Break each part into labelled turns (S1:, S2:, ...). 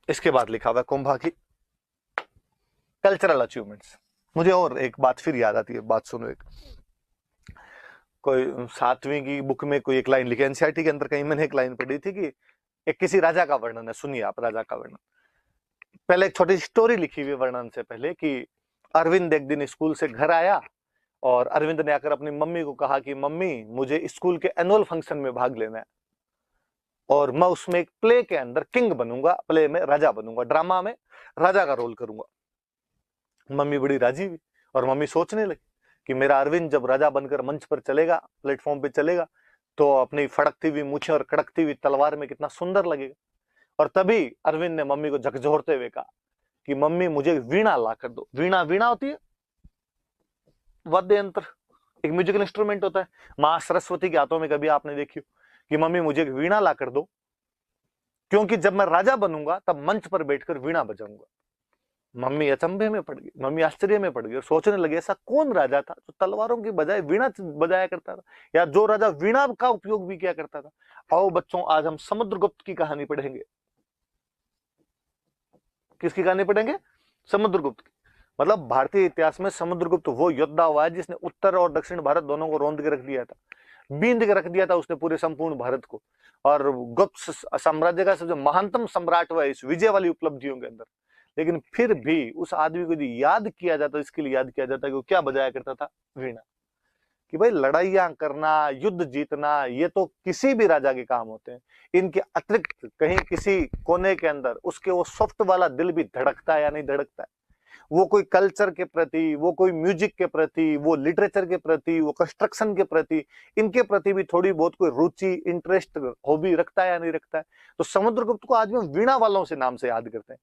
S1: इसके बाद लिखा हुआ है कुंभा की कल्चरल अचीवमेंट्स। मुझे और एक बात फिर याद आती है, बात सुनो। एक कोई 7वीं की बुक में कोई एक लाइन लिखी, एनसीईआरटी के अंदर कहीं मैंने एक लाइन पढ़ी थी कि एक किसी राजा का वर्णन है, सुनिए आप राजा का वर्णन। पहले एक छोटी स्टोरी लिखी हुई वर्णन से पहले कि अरविंद एक दिन स्कूल से घर आया और अरविंद ने आकर अपनी मम्मी को कहा कि मम्मी मुझे स्कूल के एनुअल फंक्शन में भाग लेना है और मैं उसमें एक प्ले के अंदर किंग बनूंगा, प्ले में राजा बनूंगा, ड्रामा में राजा का रोल करूंगा। मम्मी बड़ी राजी हुई और मम्मी सोचने लगी कि मेरा अरविंद जब राजा बनकर मंच पर चलेगा, प्लेटफॉर्म पे चलेगा, तो अपनी फड़कती हुई मूछें और कड़कती हुई तलवार में कितना सुंदर लगेगा। और तभी अरविंद ने मम्मी को झकझोरते हुए कहा कि मम्मी मुझे वीणा ला कर दो। वीणा, वीणा होती है वाद्य यंत्र, एक म्यूजिकल इंस्ट्रूमेंट होता है। मां सरस्वती के हाथों में कभी आपने देखी हो कि मम्मी मुझे एक वीणा ला कर दो, क्योंकि जब मैं राजा बनूंगा तब मंच पर बैठकर वीणा बजाऊंगा। मम्मी अचंभे में पड़ गई, मम्मी आश्चर्य में पड़ गई और सोचने लगी ऐसा कौन राजा था जो तलवारों की बजाय वीणा बजाया करता था, या जो राजा वीणा का उपयोग भी किया करता था। आओ बच्चों, आज हम समुद्रगुप्त की कहानी पढ़ेंगे। किसकी कहानी पढ़ेंगे? समुद्रगुप्त की। मतलब भारतीय इतिहास में समुद्रगुप्त वो योद्धा हुआ है जिसने उत्तर और दक्षिण भारत दोनों को रौंद के रख दिया था, बींद के रख दिया था उसने पूरे संपूर्ण भारत को। और गुप्त साम्राज्य का सबसे महानतम सम्राट हुआ इस विजय वाली उपलब्धियों के अंदर। लेकिन फिर भी उस आदमी को यदि याद किया जाता, इसके लिए याद किया जाता कि वो क्या बजाया करता था? वीणा। कि भाई लड़ाइयां करना, युद्ध जीतना, ये तो किसी भी राजा के काम होते हैं। इनके अतिरिक्त कहीं किसी कोने के अंदर उसके वो सॉफ्ट वाला दिल भी धड़कता है या नहीं धड़कता है? वो कोई कल्चर के प्रति, वो कोई म्यूजिक के प्रति, वो लिटरेचर के प्रति, वो कंस्ट्रक्शन के प्रति, इनके प्रति भी थोड़ी बहुत कोई रुचि, इंटरेस्ट, हॉबी रखता है या नहीं रखता है? तो समुद्रगुप्त को आज भी हम वीणा वालों से नाम से याद करते हैं।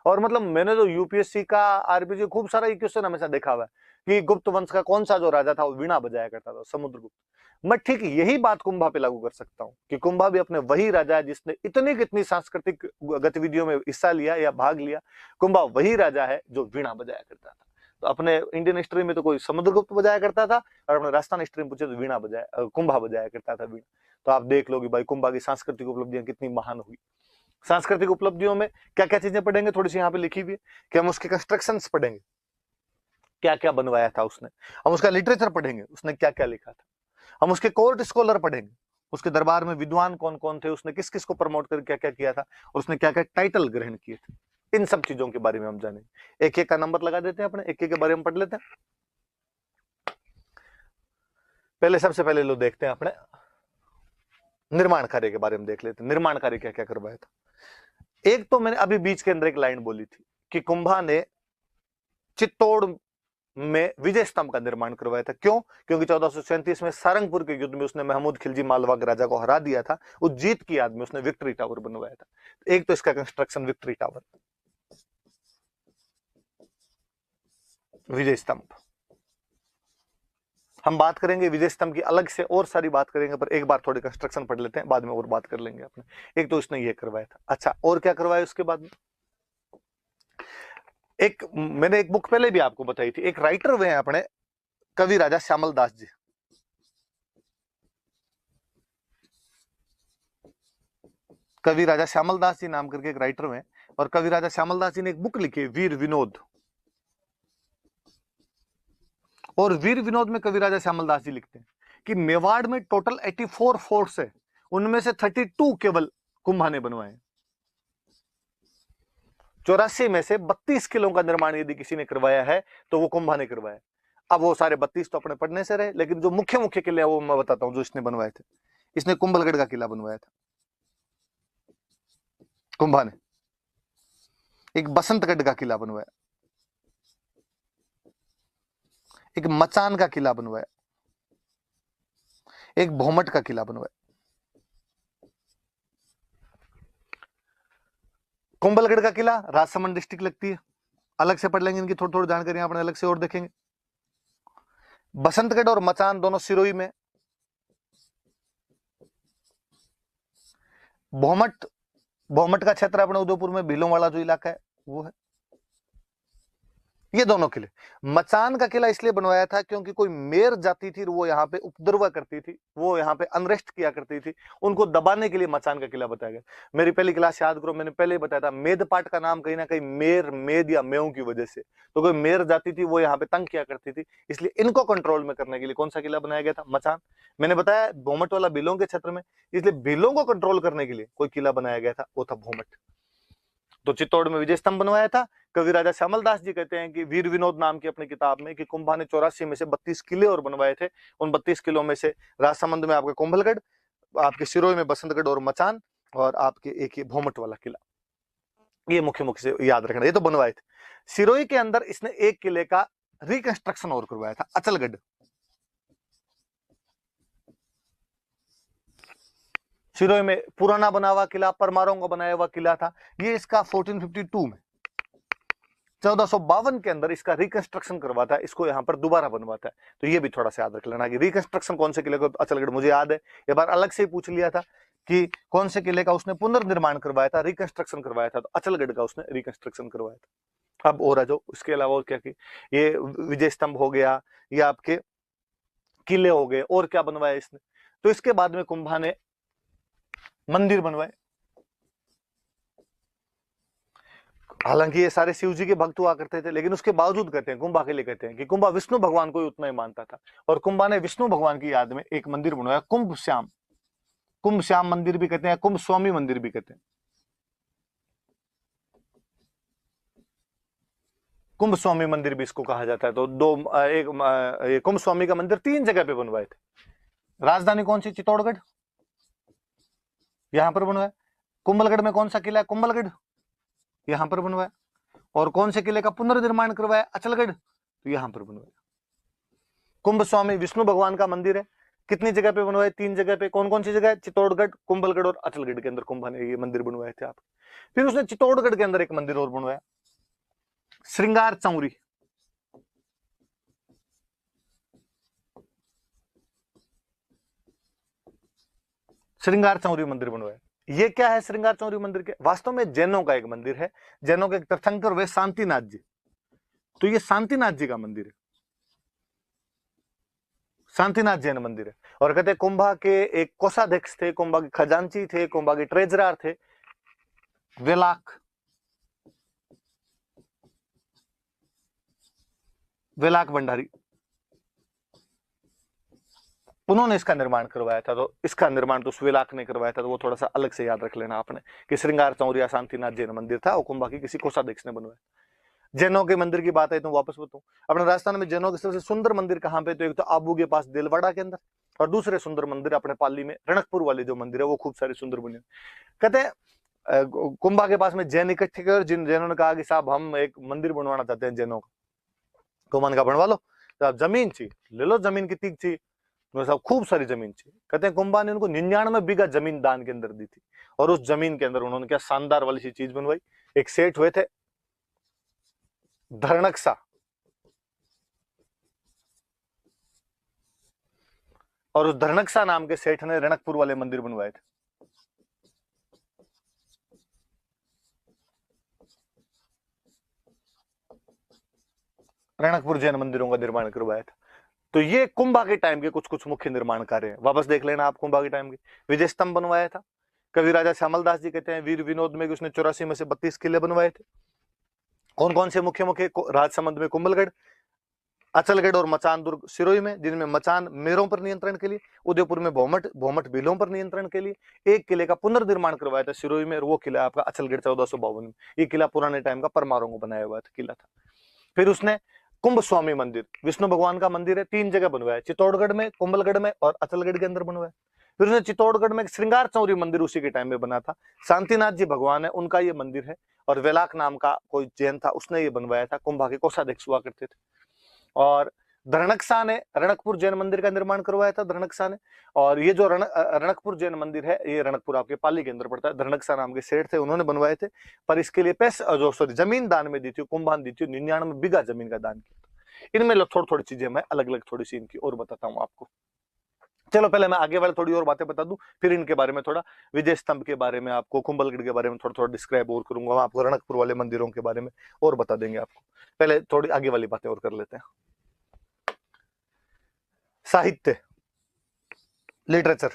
S1: और मतलब मैंने तो यूपीएससी का, आरपीजी खूब सारा ये क्वेश्चन हमेशा देखा हुआ है कि गुप्त वंश का कौन सा जो राजा था वो वीणा बजाया करता था, समुद्रगुप्त। मैं ठीक यही बात कुंभा पे लागू कर सकता हूँ कि कुंभा भी अपने वही राजा है जिसने इतनी कितनी सांस्कृतिक गतिविधियों में हिस्सा लिया या भाग लिया। कुंभा वही राजा है जो वीणा बजाया करता था। तो अपने इंडियन हिस्ट्री में तो कोई समुद्रगुप्त बजाया करता था, और अपने राजस्थान हिस्ट्री में पूछे तो वीणा बजाया, कुंभा बजाया करता था वीणा। तो आप देख लो कि भाई कुंभा की सांस्कृतिक उपलब्धियां कितनी महान हुई। सांस्कृतिक उपलब्धियों में क्या क्या चीजें पढ़ेंगे, थोड़ी सी यहाँ पे लिखी हुई है कि हम उसके कंस्ट्रक्शन पढ़ेंगे, क्या क्या बनवाया था उसने। हम उसका लिटरेचर पढ़ेंगे, उसने क्या क्या लिखा था। हम उसके कोर्ट स्कॉलर पढ़ेंगे, उसके दरबार में विद्वान कौन कौन थे, उसने किस किस को प्रमोट कर क्या क्या किया था, और उसने क्या क्या टाइटल ग्रहण किए थे। इन सब चीजों के बारे में हम जानेंगे। एक एक का नंबर लगा देते हैं, अपने एक एक के बारे में पढ़ लेते हैं। पहले सबसे पहले लो देखते हैं अपने निर्माण कार्य के बारे में देख लेते हैं। निर्माण कार्य क्या क्या करवाया था। एक तो मैंने अभी बीच के अंदर एक लाइन बोली थी कि कुंभा ने चित्तौड़ में विजय स्तंभ का निर्माण करवाया था। क्यों? क्योंकि 1437 में सारंगपुर के युद्ध में उसने महमूद खिलजी मालवा के राजा को हरा दिया था। उस जीत की याद में उसने विक्ट्री टावर बनवाया था। एक तो इसका कंस्ट्रक्शन विक्ट्री टावर, विजय स्तंभ। हम बात करेंगे विजय स्तंभ की अलग से, और सारी बात करेंगे, पर एक बार थोड़ी कंस्ट्रक्शन पढ़ लेते हैं, बाद में और बात कर लेंगे अपने। एक तो इसने ये करवाया था। अच्छा, और क्या करवाया उसके बाद में? एक मैंने एक बुक पहले भी आपको बताई थी, एक राइटर हुए हैं अपने कवि राजा श्यामल दास जी। कवि राजा श्यामल दास जी नाम करके एक राइटर हुए, और कवि राजा श्यामल दास जी ने एक बुक लिखी है वीर विनोद। और वीर विनोद में कवि राजा श्यामल दास जी लिखते हैं कि मेवाड़ में टोटल 84 फोर्ट्स है, उनमें से 32 केवल कुंभा ने बनवाए। 84 में से 32 किलो का निर्माण यदि किसी ने करवाया है तो वो कुंभा ने करवाया। अब वो सारे 32 तो अपने पढ़ने से रहे, लेकिन जो मुख्य मुख्य किले वो मैं बताता हूं जो इसने बनवाए थे। इसने कुंभलगढ़ का किला बनवाया था, कुंभा ने। एक बसंतगढ़ का किला बनवाया, एक मचान का किला बनवाया, एक भोमट का किला बनवाया। कुंभलगढ़ का किला राजसमंद डिस्ट्रिक्ट लगती है, अलग से पढ़ लेंगे, इनकी थोड़ी थोड़ी जानकारी अपने अलग से और देखेंगे। बसंतगढ़ और मचान दोनों सिरोही में। भोमट, भोमट का क्षेत्र अपने उदयपुर में भीलों वाला जो इलाका है वो है। ये दोनों किले। मचान का किला इसलिए बनवाया था क्योंकि कोई मेर जाति थी, वो यहाँ पे उपद्रव करती थी, वो यहाँ पे अनरेस्ट किया करती थी, उनको दबाने के लिए मचान का किला बताया गया। मेरी पहली क्लास याद करो, मैंने पहले ही बताया था, मेदपाट का नाम कहीं ना कहीं मेर, मेद या मेऊ की वजह से, तो कोई मेर जाति थी वो यहाँ पे तंग किया करती थी, इसलिए इनको कंट्रोल में करने के लिए कौन सा किला बनाया गया था? मचान। मैंने बताया भोमट वाला भीलों के क्षेत्र में, इसलिए भीलों को कंट्रोल करने के लिए कोई किला बनाया गया था, वो था भोमट। तो चित्तौड़ में विजय स्तंभ बनवाया था। कवि राजा श्यामल दास जी कहते हैं कि वीर विनोद नाम की अपनी किताब में कि कुंभा ने 84 में से 32 किले और बनवाए थे। उन 32 किलों में से राजसमंद में आपका कुंभलगढ़, आपके सिरोही में बसंतगढ़ और मचान, और आपके एक ये भोमट वाला किला, ये मुख्य मुख्य से याद रखना, ये तो बनवाए थे। सिरोही के अंदर इसने एक किले का रिकंस्ट्रक्शन और करवाया था, अचलगढ़। सिरोही में पुराना बना हुआ किला, परमारों का बनाया हुआ किला था, ये इसका 1452 में 1452 के अंदर इसका रिकंस्ट्रक्शन करवाता है, इसको यहाँ पर दोबारा बनवाता है। तो ये भी थोड़ा सा याद रख लेना कि रिकंस्ट्रक्शन कौन से किले को, अचलगढ़ मुझे याद है, ये बार अलग से पूछ लिया था कि कौन से किले का उसने पुनर्निर्माण करवाया था, रिकंस्ट्रक्शन करवाया था, तो अचलगढ़ का उसने रिकंस्ट्रक्शन करवाया था। अब और है जो उसके अलावा और क्या कि ये विजय स्तंभ हो गया, ये आपके किले हो गए, और क्या बनवाया इसने? तो इसके बाद में कुंभा ने मंदिर बनवाए। हालांकि ये सारे शिव जी के भक्त हुआ करते थे, लेकिन उसके बावजूद कहते हैं, कुंभा के लिए कहते हैं कि कुंभा विष्णु भगवान को ही उतना ही मानता था, और कुंभा ने विष्णु भगवान की याद में एक मंदिर बनवाया, कुंभ श्याम। कुंभ श्याम मंदिर भी कहते हैं, कुंभ स्वामी मंदिर भी कहते हैं। कुंभ स्वामी मंदिर भी इसको कहा जाता है। तो एक कुंभ स्वामी का मंदिर 3 जगह पे बनवाए थे। राजधानी कौन सी? चित्तौड़गढ़, यहां पर बनवाया। कुंभलगढ़ में कौन सा किला है? कुंभलगढ़, यहां पर बनवाया। और कौन से किले का पुनर्निर्माण करवाया? अचलगढ़, तो यहां पर बनवाया। कुंभ स्वामी विष्णु भगवान का मंदिर है, कितनी जगह पे बनवाए? 3 जगह पे। कौन कौन सी जगह है? चित्तौड़गढ़, कुंभलगढ़ और अचलगढ़ के अंदर कुंभा ने ये मंदिर बनवाए थे आप। फिर उसने चित्तौड़गढ़ के अंदर एक मंदिर और बनवाया, श्रृंगार चौरी। श्रृंगार चौरी मंदिर बनवाया। ये क्या है श्रृंगार चौरी मंदिर? के वास्तव में जैनों का एक मंदिर है, जैनों के एक तीर्थंकर वे शांतिनाथ जी, तो ये शांतिनाथ जी का मंदिर है, शांतिनाथ जैन मंदिर है। और कहते हैं कुंभा के एक कोषाध्यक्ष थे, कुंभा के खजांची थे, कुंभा के ट्रेजरर थे, वेलाक, वेलाक भंडारी, उन्होंने इसका निर्माण करवाया था। तो इसका निर्माण तो सुवेलाक ने करवाया था, तो वो थोड़ा सा अलग से याद रख लेना आपने कि श्रृंगार चौरिया शांतिनाथ जैन मंदिर था और कुंभा की किसी कोषाध्यक्ष ने बनवाया। जैनों के मंदिर की बात है तो वापस बताऊं, अपने राजस्थान में जैनों के सबसे सुंदर मंदिर कहां पे? तो एक तो आबू के पास देलवाड़ा के अंदर, और दूसरे सुंदर मंदिर अपने पाली में रणकपुर वाले जो मंदिर है वो खूब सारे सुंदर बने। कहते हैं कुंभा के पास में जैन इकट्ठे कर, जिन जैनों ने कहा कि साहब हम एक मंदिर बनवाना चाहते हैं जैनों का, कुंभा का बनवा लो, तो आप जमीन चाहिए ले लो, जमीन कितनी चाहिए? साहब खूब सारी जमीन चाहिए। कहते हैं कुंभा ने उनको 99 बीघा जमीन दान के अंदर दी थी, और उस जमीन के अंदर उन्होंने क्या शानदार वाली सी चीज बनवाई। एक सेठ हुए थे धरणकसा, और उस धरणकसा नाम के सेठ ने रणकपुर वाले मंदिर बनवाए थे। रणकपुर जैन मंदिरों का निर्माण करवाया था। तो ये कुंभा के टाइम के कुछ कुछ मुख्य निर्माण कार्य हैं, वापस देख लेना आप। कुंभा के टाइम के विजय स्तंभ बनवाया था। कवि राजा श्यामल दास जी कहते हैं वीर विनोद में कि उसने 84 में से 32 किले बनवाए थे। कौन कौन से मुख्य मुख्य? राजसमंद में कुंभलगढ़, अचलगढ़ और मचान दुर्ग सिरोही में, जिनमें मचान मेरों पर नियंत्रण के लिए, उदयपुर में भोमट, भोमट भीलों पर नियंत्रण के लिए। एक किले का पुनर्निर्माण करवाया था सिरोही में, और वो किला आपका अचलगढ़ 1452 में। ये किला पुराने टाइम का परमारों को बनाया हुआ था किला था। फिर उसने कुंभ स्वामी मंदिर, विष्णु भगवान का मंदिर है, 3 जगह बनवाया, चित्तौड़गढ़ में, कुंभलगढ़ में और अचलगढ़ के अंदर बनवाया। फिर उसने चित्तौड़गढ़ में श्रृंगार चौरी मंदिर उसी के टाइम में बना था, शांतिनाथ जी भगवान है उनका ये मंदिर है, और वेलाक नाम का कोई जैन था उसने ये बनवाया था, कुंभा के कोषाध्यक्ष हुआ करते थे। और धरणकसा ने रणकपुर जैन मंदिर का निर्माण करवाया था, धरणकसा ने। और ये जो रणकपुर जैन मंदिर है, ये रणकपुर आपके पाली के अंदर पड़ता है, धरणकसा नाम के सेठ थे, उन्होंने बनवाए थे। पर इसके लिए पैसे जो सॉरी जमीन दान में दी थी, कुंभा ने दी थी, 99 बीघा जमीन का दान किया था। इनमें थोड़ी थोड़ी चीजें मैं अलग अलग थोड़ी सी इनकी और बताता हूं आपको। चलो पहले मैं आगे वाले थोड़ी और बातें बता दूं, फिर इनके बारे में थोड़ा, विजय स्तंभ के बारे में आपको, कुंभलगढ़ के बारे में थोड़ा थोड़ा डिस्क्राइब और करूंगा, वहां आपको रणकपुर वाले मंदिरों के बारे में और बता देंगे आपको। पहले थोड़ी आगे वाली बातें और कर लेते हैं। साहित्य, लिटरेचर,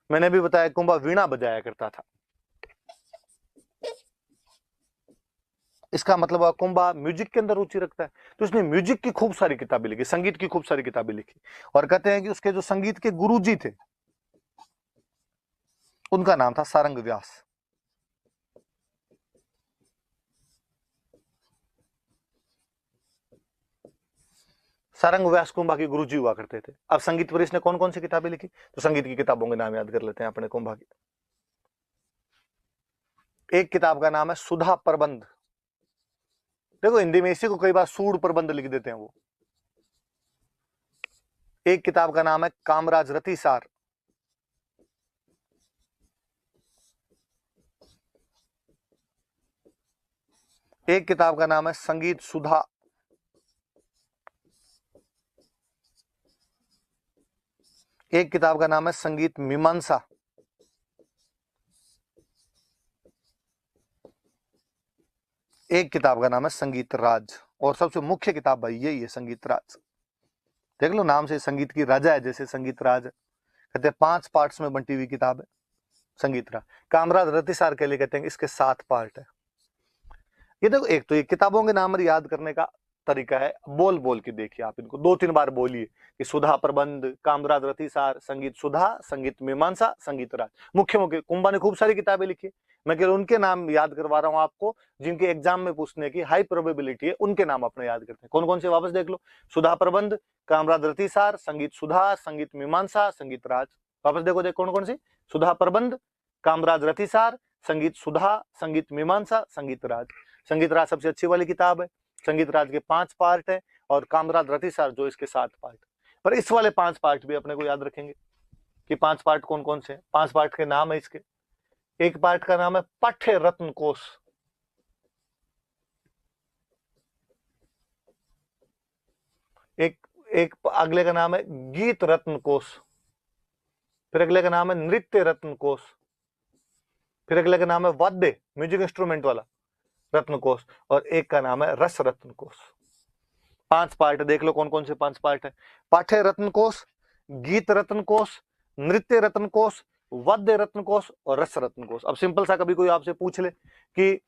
S1: मैंने भी बताया कुंभा वीणा बजाया करता था, इसका मतलब कुंभा म्यूजिक के अंदर रुचि रखता है। तो उसने म्यूजिक की खूब सारी किताबें लिखी, संगीत की खूब सारी किताबें लिखी, और कहते हैं कि उसके जो संगीत के गुरुजी थे उनका नाम था सारंग व्यास। सारंग व्यास कुंभा के गुरुजी हुआ करते थे। अब संगीत पर इसने कौन कौन सी किताबें लिखी, तो संगीत की किताबों के नाम याद कर लेते हैं अपने कुंभा की। एक किताब का नाम है सुधा प्रबंध, देखो हिंदी में इसी को कई बार सूड प्रबंध लिख देते हैं वो। एक किताब का नाम है कामराज रतिसार, एक किताब का नाम है संगीत सुधा, एक किताब का नाम है संगीत मीमांसा, एक किताब का नाम है संगीत राज, और सबसे मुख्य किताब भाई यही है संगीत राज। देख लो नाम से संगीत की राजा है, जैसे संगीत राज है। कहते हैं 5 पार्ट्स में बंटी हुई किताब है संगीत राज। कामराज रतिसार के लिए कहते हैं इसके 7 पार्ट है। ये देखो, एक तो ये किताबों के नाम याद करने का तरीका है, बोल बोल के देखिए आप इनको 2-3 बार बोलिए कि सुधा प्रबंध, कामराज रतिसार, संगीत सुधा, संगीत मीमांसा, संगीत राज। मुख्य मुख्य कुंभा ने खूब सारी किताबें लिखी, मैं केवल उनके नाम याद करवा रहा हूं आपको जिनके एग्जाम में पूछने की हाई प्रोबेबिलिटी है, उनके नाम अपने याद करते हैं। कौन कौन से वापस देख लो, सुधा प्रबंध, कामराज रतिसार, संगीत सुधा, संगीत मीमांसा, संगीत राज। वापस देखो कौन कौन सी, सुधा प्रबंध, कामराज रतिसार, संगीत सुधा, संगीत मीमांसा, संगीत राज। संगीत राज सबसे अच्छी वाली किताब है, संगीत राज के 5 पार्ट है, और कामराज रतिसार जो इसके 7 पार्ट। पर इस वाले 5 पार्ट भी अपने को याद रखेंगे कि 5 पार्ट कौन कौन से हैं। 5 पार्ट के नाम है इसके, एक पार्ट का नाम है पाठ्य रत्न कोश, एक अगले का नाम है गीत रत्न कोश, फिर अगले का नाम है नृत्य रत्न कोश, फिर अगले का नाम है वाद्य म्यूजिक इंस्ट्रूमेंट वाला रत्न कोश, और एक का नाम है रस रत्न कोश। 5 पार्ट देख लो कौन कौन से 5 पार्ट है, पाठ्य रत्न कोश, गीत रत्न कोश, नृत्य रत्न कोश, वाद्य रत्न कोश और रस रत्न कोश। अब सिंपल सा कभी कोई आपसे पूछ ले कि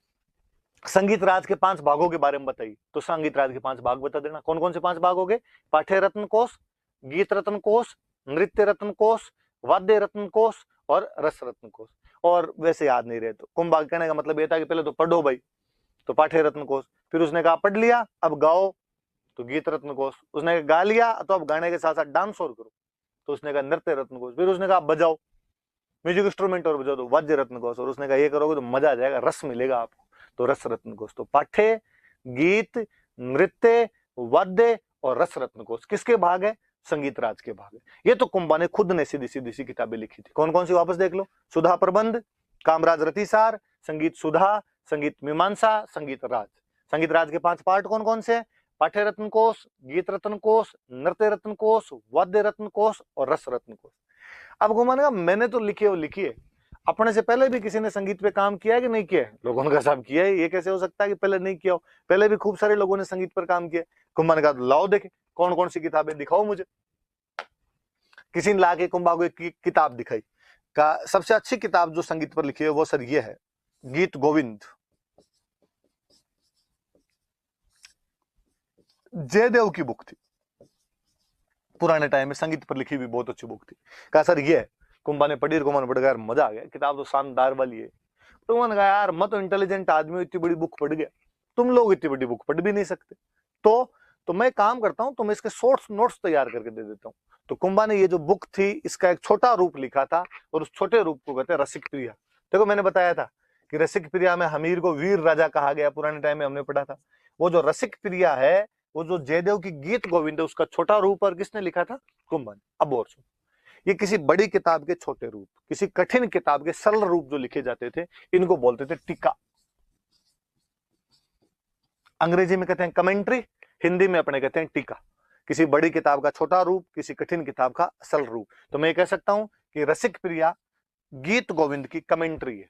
S1: संगीत राज के 5 भागों के बारे में बताइए, तो संगीत राज के 5 भाग बता देना। कौन कौन से 5 भाग हो गए, पाठ्य रत्न कोश, गीत रत्न कोश, नृत्य रत्न कोश, वाद्य रत्न कोश और रस रत्न कोश। और वैसे याद नहीं रहे तो कुंभ कहने का मतलब ये था कि पहले तो पढ़ो भाई, तो पाठ्य रत्न कोश, फिर उसने कहा पढ़ लिया अब गाओ, तो गीत रत्न कोश, उसने गा लिया तो अब गाने के साथ साथ डांस और करो, तो उसने कहा नृत्य रत्न कोश, फिर उसने कहा बजाओ म्यूजिक इंस्ट्रूमेंट और बजाओ, तो वाद्य रत्न कोश, और उसने कहा ये करोगे तो मजा आ जाएगा, रस मिलेगा आपको, तो रस रत्न कोश। तो पाठ्य, गीत, नृत्य, वाद्य और रस रत्न कोश किसके भाग है, संगीत राज के भाग है। ये तो कुंभा ने खुद ने सीधी सीधी सी किताबें लिखी थी। कौन कौन सी वापस देख लो, सुधा प्रबंध, कामराज रतिसार, संगीत सुधा, संगीत मीमांसा, संगीत राज। संगीत राज के 5 पार्ट कौन कौन से, पाठ्य रत्न कोश, गीत रत्न कोश, नृत्य रत्न कोश, वाद्य रत्न कोश और रस रत्न कोश। अब घुमाने का मैंने तो लिखी है, लिखी है, अपने से पहले भी किसी ने संगीत पे काम किया है कि नहीं किया है, लोगों का सब किया है, ये कैसे हो सकता है कि पहले नहीं किया हो, पहले भी खूब सारे लोगों ने संगीत पर काम किया। कुंभा ने कहा लाओ देखे कौन कौन सी किताबें, दिखाओ मुझे। किसी ने लाके कुंभा को एक किताब दिखाई, का सबसे अच्छी किताब जो संगीत पर लिखी है वो सर ये है, गीत गोविंद, जयदेव की बुक थी, पुराने टाइम में संगीत पर लिखी हुई बहुत अच्छी बुक थी। कहा सर ये है, कुंभा ने पढ़ी, कुंभा ने पढ़ गया, यार मजा आ गया, किताब तो शानदार वाली है। तो मैंने कहा यार मैं तो इंटेलिजेंट आदमी, इतनी बड़ी बुक पढ़ गया, तुम लोग इतनी बड़ी बुक पढ़ भी नहीं सकते, तो मैं काम करता हूं, तो मैं इसके शॉर्ट्स नोट्स तैयार करके दे देता हूं। तो कुंभा ने ये जो बुक थी इसका एक छोटा रूप लिखा था, और उस छोटे रूप को कहते हैं रसिक प्रिया। देखो मैंने बताया था कि रसिक प्रिया में हमीर को वीर राजा कहा गया, पुराने टाइम में हमने पढ़ा था। वो जो रसिक प्रिया है, वो जो जयदेव की गीत गोविंद है, उसका छोटा रूप और किसने लिखा था, कुंभा ने। अब और सुन, ये किसी बड़ी किताब के छोटे रूप, किसी कठिन किताब के सरल रूप जो लिखे जाते थे, इनको बोलते थे टीका। अंग्रेजी में कहते हैं कमेंट्री, हिंदी में अपने कहते हैं टीका। किसी बड़ी किताब का छोटा रूप, किसी कठिन किताब का असल रूप। तो मैं ये कह सकता हूं कि रसिक प्रिया गीत गोविंद की कमेंट्री है,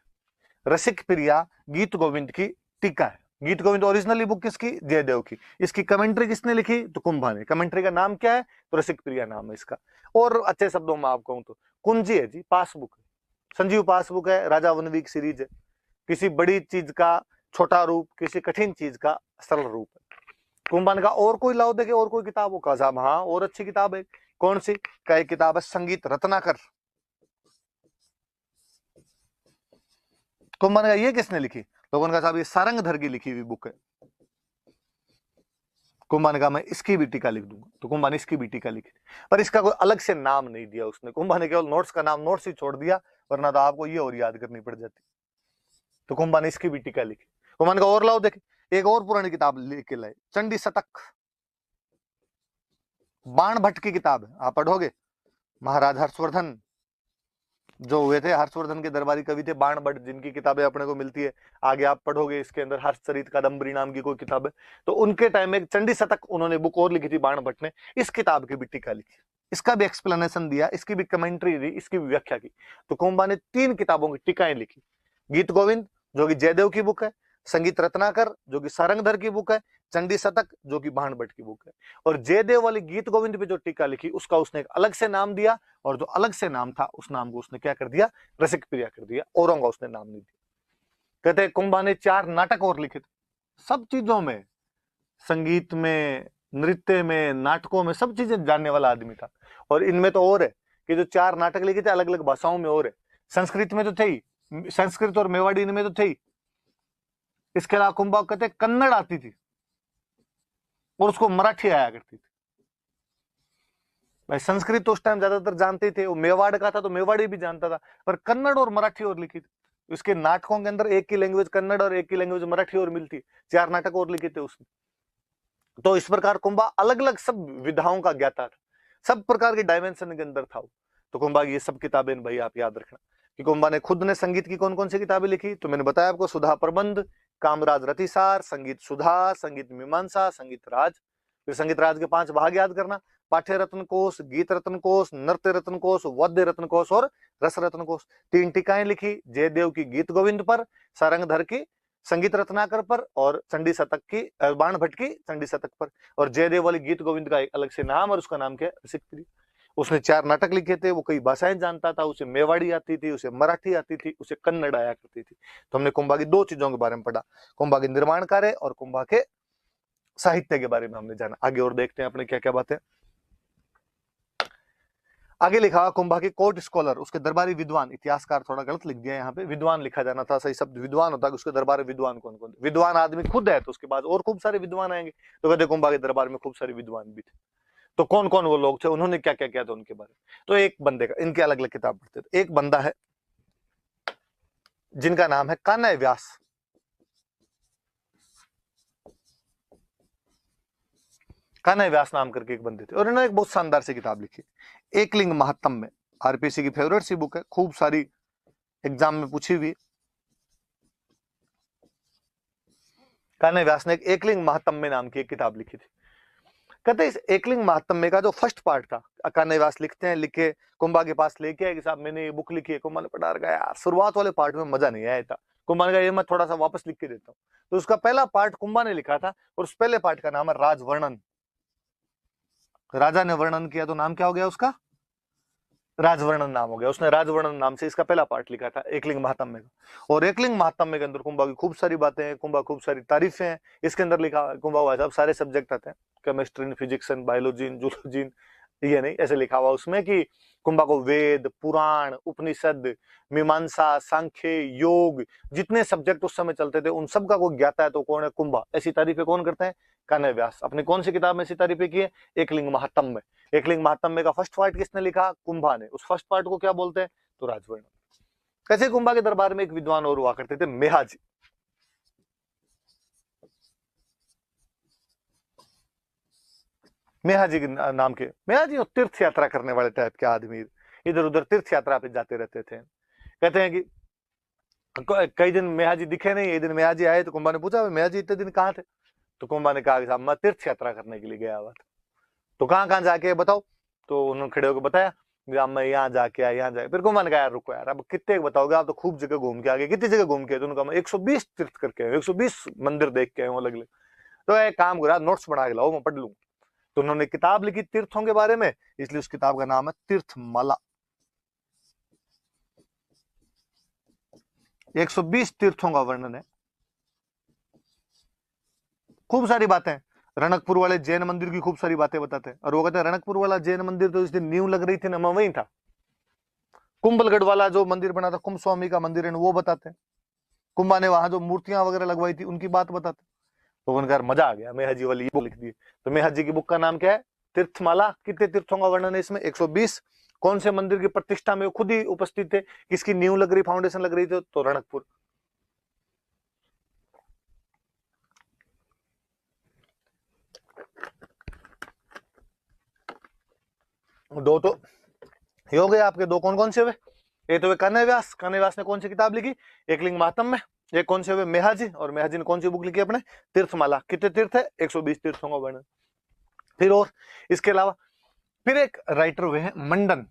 S1: रसिक प्रिया गीत गोविंद की टीका है। गीत गोविंद ओरिजिनली बुक किसकी? जयदेव की। इसकी कमेंट्री किसने लिखी? तो कुंभा ने। कमेंट्री का नाम क्या है? तो रसिक प्रिया नाम है इसका। और अच्छे शब्दों में आपको कहूं तो कुंजी है जी, पासबुक है, संजीव पासबुक है, राजा वनवीक सीरीज है। किसी बड़ी चीज का छोटा रूप, किसी कठिन चीज का सरल रूप है। कुंभन का और कोई लाओ देखे, और कोई किताब हो का साहब? हाँ, और अच्छी किताब है। कौन सी? का एक किताब है संगीत रत्नाकर। कुंभन का ये किसने लिखी? लोगों का साहब ये सारंगधर की लिखी हुई बुक है। कुंभा का मैं इसकी भी टीका लिख दूंगा, तो कुंभा ने इसकी भी टीका लिखी, पर इसका कोई अलग से नाम नहीं दिया उसने। कुंभा ने केवल नोट्स का नाम नोट्स ही छोड़ दिया, वरना तो आपको ये और याद करनी पड़ जाती। तो कुंभा ने इसकी भी टीका लिखी। कुंभा का और लाओ देखे, एक और पुरानी किताब लेके लाए, चंडी शतक, बाण भट्ट की किताब है, आप पढ़ोगे। महाराज हर्षवर्धन जो हुए थे, हर्षवर्धन के दरबारी कवि थे बाण भट्ट, जिनकी किताबें अपने को मिलती है, आगे आप पढ़ोगे इसके अंदर हर्षचरित कादम्बरी नाम की कोई किताब है। तो उनके टाइम में चंडी शतक उन्होंने बुक और लिखी थी बाण भट्ट ने, इस किताब की भी टीका लिखी, इसका भी एक्सप्लेनेशन दिया, इसकी भी कमेंट्री दी, इसकी भी व्याख्या की। तो कुंभा ने 3 किताबों की टीकाएं लिखी, गीत गोविंद जो कि जयदेव की बुक है, संगीत रत्नाकर जो कि सारंगधर की बुक है, चंडी शतक जो कि बाण भट्ट की बुक है। और जयदेव वाली गीत गोविंद पे जो टीका लिखी उसका उसने एक अलग से नाम दिया, और जो अलग से नाम था उस नाम को उसने क्या कर दिया? रसिक प्रिया कर दिया, औरों का उसने नाम नहीं दिया। कहते हैं कुंभा ने 4 नाटक और लिखे थे, सब चीजों में, संगीत में, नृत्य में, नाटकों में, सब चीजें जानने वाला आदमी था। और इनमें तो और है कि जो 4 नाटक लिखे थे अलग अलग भाषाओं में और है, संस्कृत में तो थे ही, संस्कृत और मेवाड़ी इनमें तो थे ही। इसके अलावा कुंभा कहते कन्नड़ आती थी और उसको मराठी आया करती थी। भाई संस्कृत तो उस टाइम ज्यादातर जानते थे, वो मेवाड़ का था तो मेवाड़ी भी जानता था, पर कन्नड़ और मराठी और लिखी थी। उसके नाटकों के अंदर एक की लैंग्वेज कन्नड़ और एक की लैंग्वेज मराठी और मिलती, 4 नाटक और लिखे थे उसने। तो इस प्रकार कुंभा अलग अलग सब विधाओं का ज्ञाता था, सब प्रकार के डायमेंशन के अंदर था। तो कुंभा की ये सब किताबें भाई आप याद रखना कि कुंभा ने खुद ने संगीत की कौन कौन सी किताबें लिखी। तो मैंने बताया आपको, सुधा प्रबंध, कामराज रतिसार, संगीत सुधा, संगीत मीमांसा, संगीत राज। फिर संगीत राज के 5 भाग याद करना, पाठ्य रत्न कोश, गीत रत्न कोश, नृत्य रत्न कोश, वाद्य रत्न कोश और रस रत्न कोश। 3 टीकाएं लिखी, जयदेव की गीत गोविंद पर, सारंगधर की संगीत रत्नाकर पर, और चंडी शतक की बाण भट्ट की चंडी शतक पर। और जयदेव वाली गीत गोविंद का एक अलग से नाम, और उसका नाम क्या है? रसिक प्रिया। उसने 4 नाटक लिखे थे, वो कई भाषाएं जानता था, उसे मेवाड़ी आती थी, उसे मराठी आती थी, उसे कन्नड़ आया करती थी। तो हमने कुंभा की 2 चीजों के बारे में पढ़ा, कुंभा के निर्माण कार्य और कुंभा के साहित्य के बारे में हमने जाना। आगे और देखते हैं अपने क्या क्या बातें। आगे लिखा कुंभा के कोर्ट स्कॉलर, उसके दरबारी विद्वान। इतिहासकार थोड़ा गलत लिख दिया यहाँ पे, विद्वान लिखा जाना था, सही शब्द विद्वान होता है। उसके दरबारी विद्वान कौन कौन? विद्वान आदमी खुद है, तो उसके बाद और खूब सारे विद्वान आएंगे। तो कहते कुंभा के दरबार में खूब सारे विद्वान भी थे। तो कौन कौन वो लोग थे, उन्होंने क्या क्या किया था उनके बारे में। तो एक बंदे का, इनके अलग अलग किताब पढ़ते थे। एक बंदा है जिनका नाम है कान्हय व्यास। कान्हय व्यास नाम करके एक बंदे थे, और इन्होंने एक बहुत शानदार सी किताब लिखी, एकलिंग महात्म में। आरपीसी की फेवरेट सी बुक है, खूब सारी एग्जाम में पूछी हुई। कान्हय व्यास ने एक एकलिंग महात्म्य नाम की एक किताब लिखी थी। कहते इस एकलिंग महात्म्य का जो फर्स्ट पार्ट था, कान्हय व्यास लिखते हैं, लिखे कुंभा के पास लेके आए कि साहब मैंने ये बुक लिखी है। कुंभा ने पढ़ा रखा यार, शुरुआत वाले पार्ट में मजा नहीं आया था। कुंभा ने कहा ये मैं थोड़ा सा वापस लिख के देता हूँ। तो उसका पहला पार्ट कुंभा ने लिखा था, और उस पहले पार्ट का नाम है राजवर्णन। राजा ने वर्णन किया तो नाम क्या हो गया उसका? राजवर्णन नाम हो गया। उसने राजवर्णन नाम से इसका पहला पार्ट लिखा था एकलिंग महात्म्य का। और एकलिंग महात्म्य के अंदर कुंभा की खूब सारी बातें हैं, कुंभा खूब सारी तारीफें हैं। इसके अंदर लिखा कुंभा हुआ सब सारे सब्जेक्ट आते हैं, केमिस्ट्री, फिजिक्स, बायोलॉजी, जूलॉजी, ये नहीं, ऐसे लिखा हुआ उसमें कि कुंभा को वेद, पुराण, उपनिषद, मीमांसा, सांख्य, योग, जितने सब्जेक्ट उस समय चलते थे उन सब का कोई ज्ञाता है तो कौन है? कुंभा। ऐसी तारीफें कौन करते हैं? कान्हय व्यास। अपनी कौन सी किताब में ऐसी तारीफें की है? एकलिंग महात्म्य। एकलिंग महात्म्य का फर्स्ट पार्ट किसने लिखा? कुंभा ने। उस फर्स्ट पार्ट को क्या बोलते हैं? तो राजवर्णन। कैसे कुंभा के दरबार में एक विद्वान और हुआ करते थे, मेहाजी। मेहाजी के नाम के, मेहाजी तीर्थ यात्रा करने वाले टाइप के आदमी, इधर उधर तीर्थ यात्रा पे जाते रहते थे। कहते हैं कि कई दिन मेहाजी दिखे नहीं, एक दिन मेहाजी आए तो कुंभा ने पूछा मेहाजी इतने दिन कहाँ थे? तो कुंभा ने कहा कि साहब मैं तीर्थ यात्रा करने के लिए गया हुआ था। तो कहाँ कहाँ जाके बताओ, तो उन्होंने खड़े होकर बताया, मैं यहाँ जाके आया, यहाँ जाके। फिर को मैंने कहा यार रुको यार, अब कितने बताओगे, आप तो खूब जगह घूम के आ गए, कितनी जगह घूम के? तो उन्होंने कहा 120 तीर्थ करके आए, 120 मंदिर देख के आए अलग अलग। तो एक काम करा, नोट्स बना के लाओ, मैं पढ़ लूँ। तो उन्होंने किताब लिखी तीर्थों के बारे में, इसलिए उस किताब का नाम है तीर्थमाला। 120 तीर्थों का वर्णन है, खूब सारी बातें। रणकपुर वाले जैन मंदिर की खूब सारी बातें बताते हैं, और वो कहते हैं रणकपुर वाला जैन मंदिर तो इस दिन नींव लग रही थी ना, मैं वहीं था। कुंभलगढ़ वाला जो मंदिर बना था, कुंभ स्वामी का मंदिर है, वो बताते हैं। कुंभा ने वहां जो मूर्तियां वगैरह लगवाई थी उनकी बात बताते हैं। तो उनका मजा आ गया, मेहर जी वाली ये लिख दी। तो मेहर जी की बुक का नाम क्या है? तीर्थमाला। कितने तीर्थों का वर्णन है इसमें? 120। कौन से मंदिर की प्रतिष्ठा में वो खुद ही उपस्थित थे, किसकी नींव लग रही, फाउंडेशन लग रही थी? तो रणकपुर। दो तो ये हो गए आपके, दो कौन कौन से हुए? एक तो कन्हैया व्यास, कन्हैया व्यास ने कौन सी किताब लिखी? एकलिंग महात्म में। एक कौन से हुए? मेहाजी, और मेहाजी ने कौन सी बुक लिखी अपने? तीर्थमाला। कितने तीर्थ है? 120 तीर्थों का वर्णन। फिर और इसके अलावा फिर एक राइटर हुए हैं मंडन।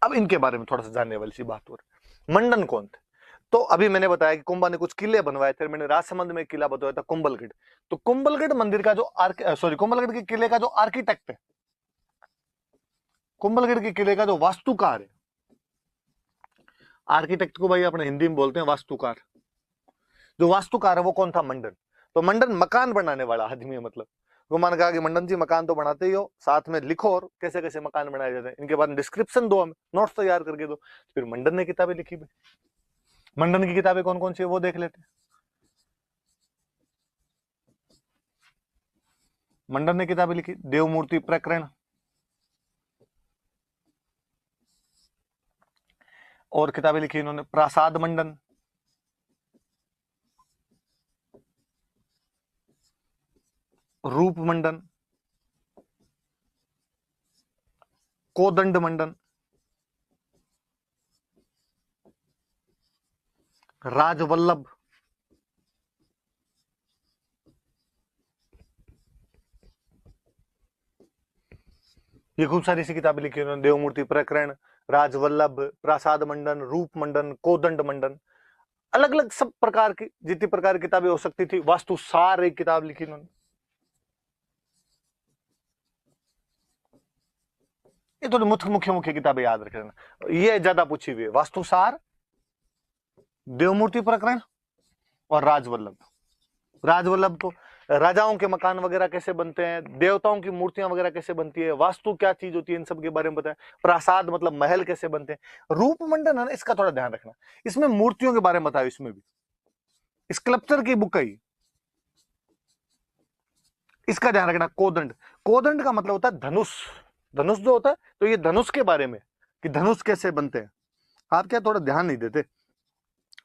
S1: अब इनके बारे में थोड़ा सा जानने वाली सी बात हो रही। मंडन कौन थे? तो अभी मैंने बताया कि कुंभा ने कुछ किले बनवाए थे, मैंने राजसमंद में किला बताया था कुंभलगढ़। तो कुंभलगढ़ मंदिर का जो कुंभलगढ़ के किले का जो आर्किटेक्ट है, कुंभलगढ़ के किले का जो वास्तुकार है, आर्किटेक्ट को भाई अपने हिंदी में बोलते हैं वास्तुकार। जो वास्तुकार है वो कौन था? मंडन। तो मंडन मकान बनाने वाला आदमी है, मतलब वो मान कहा कि मंडन जी मकान तो बनाते ही हो, साथ में लिखो और कैसे कैसे मकान बनाए जाते हैं, इनके बारे में डिस्क्रिप्शन दो, हमें नोट्स तैयार करके दो। फिर मंडन ने किताबें लिखी भी। मंडन की किताबें कौन कौन सी है वो देख लेते हैं। मंडन ने किताबें लिखी, देवमूर्ति प्रकरण, और किताबें लिखी इन्होंने प्रासाद मंडन, रूप मंडन, कोदंड मंडन, राजवल्लभ, ये खूब सारी सी किताबें लिखी उन्होंने। देवमूर्ति प्रकरण, राजवल्लभ, प्रासाद मंडन, रूप मंडन, कोदंड मंडन, अलग अलग सब प्रकार की जितनी प्रकार की किताबें हो सकती थी। वास्तु सार एक किताब लिखी इन्होंने। ये तो मुख्य मुख्य मुख्य किताबें याद रख लेना, ये ज्यादा पूछी हुई है। वास्तु सार, देवमूर्ति प्रकरण और राजवल्लभ। राजवल्लभ तो राजाओं के मकान वगैरह कैसे बनते हैं, देवताओं की मूर्तियां वगैरह कैसे बनती है, वास्तु क्या चीज होती है, इन सब के बारे में बताया। प्रासाद मतलब महल कैसे बनते हैं। रूप मंडन है ना, इसका थोड़ा ध्यान रखना, इसमें मूर्तियों के बारे में बताया। इसमें भी स्कल्पचर की बुक है, इसका ध्यान रखना। कोदंड, कोदंड का मतलब होता है धनुष। धनुष जो होता है, तो ये धनुष के बारे में कि धनुष कैसे बनते हैं। आप क्या थोड़ा ध्यान नहीं देते।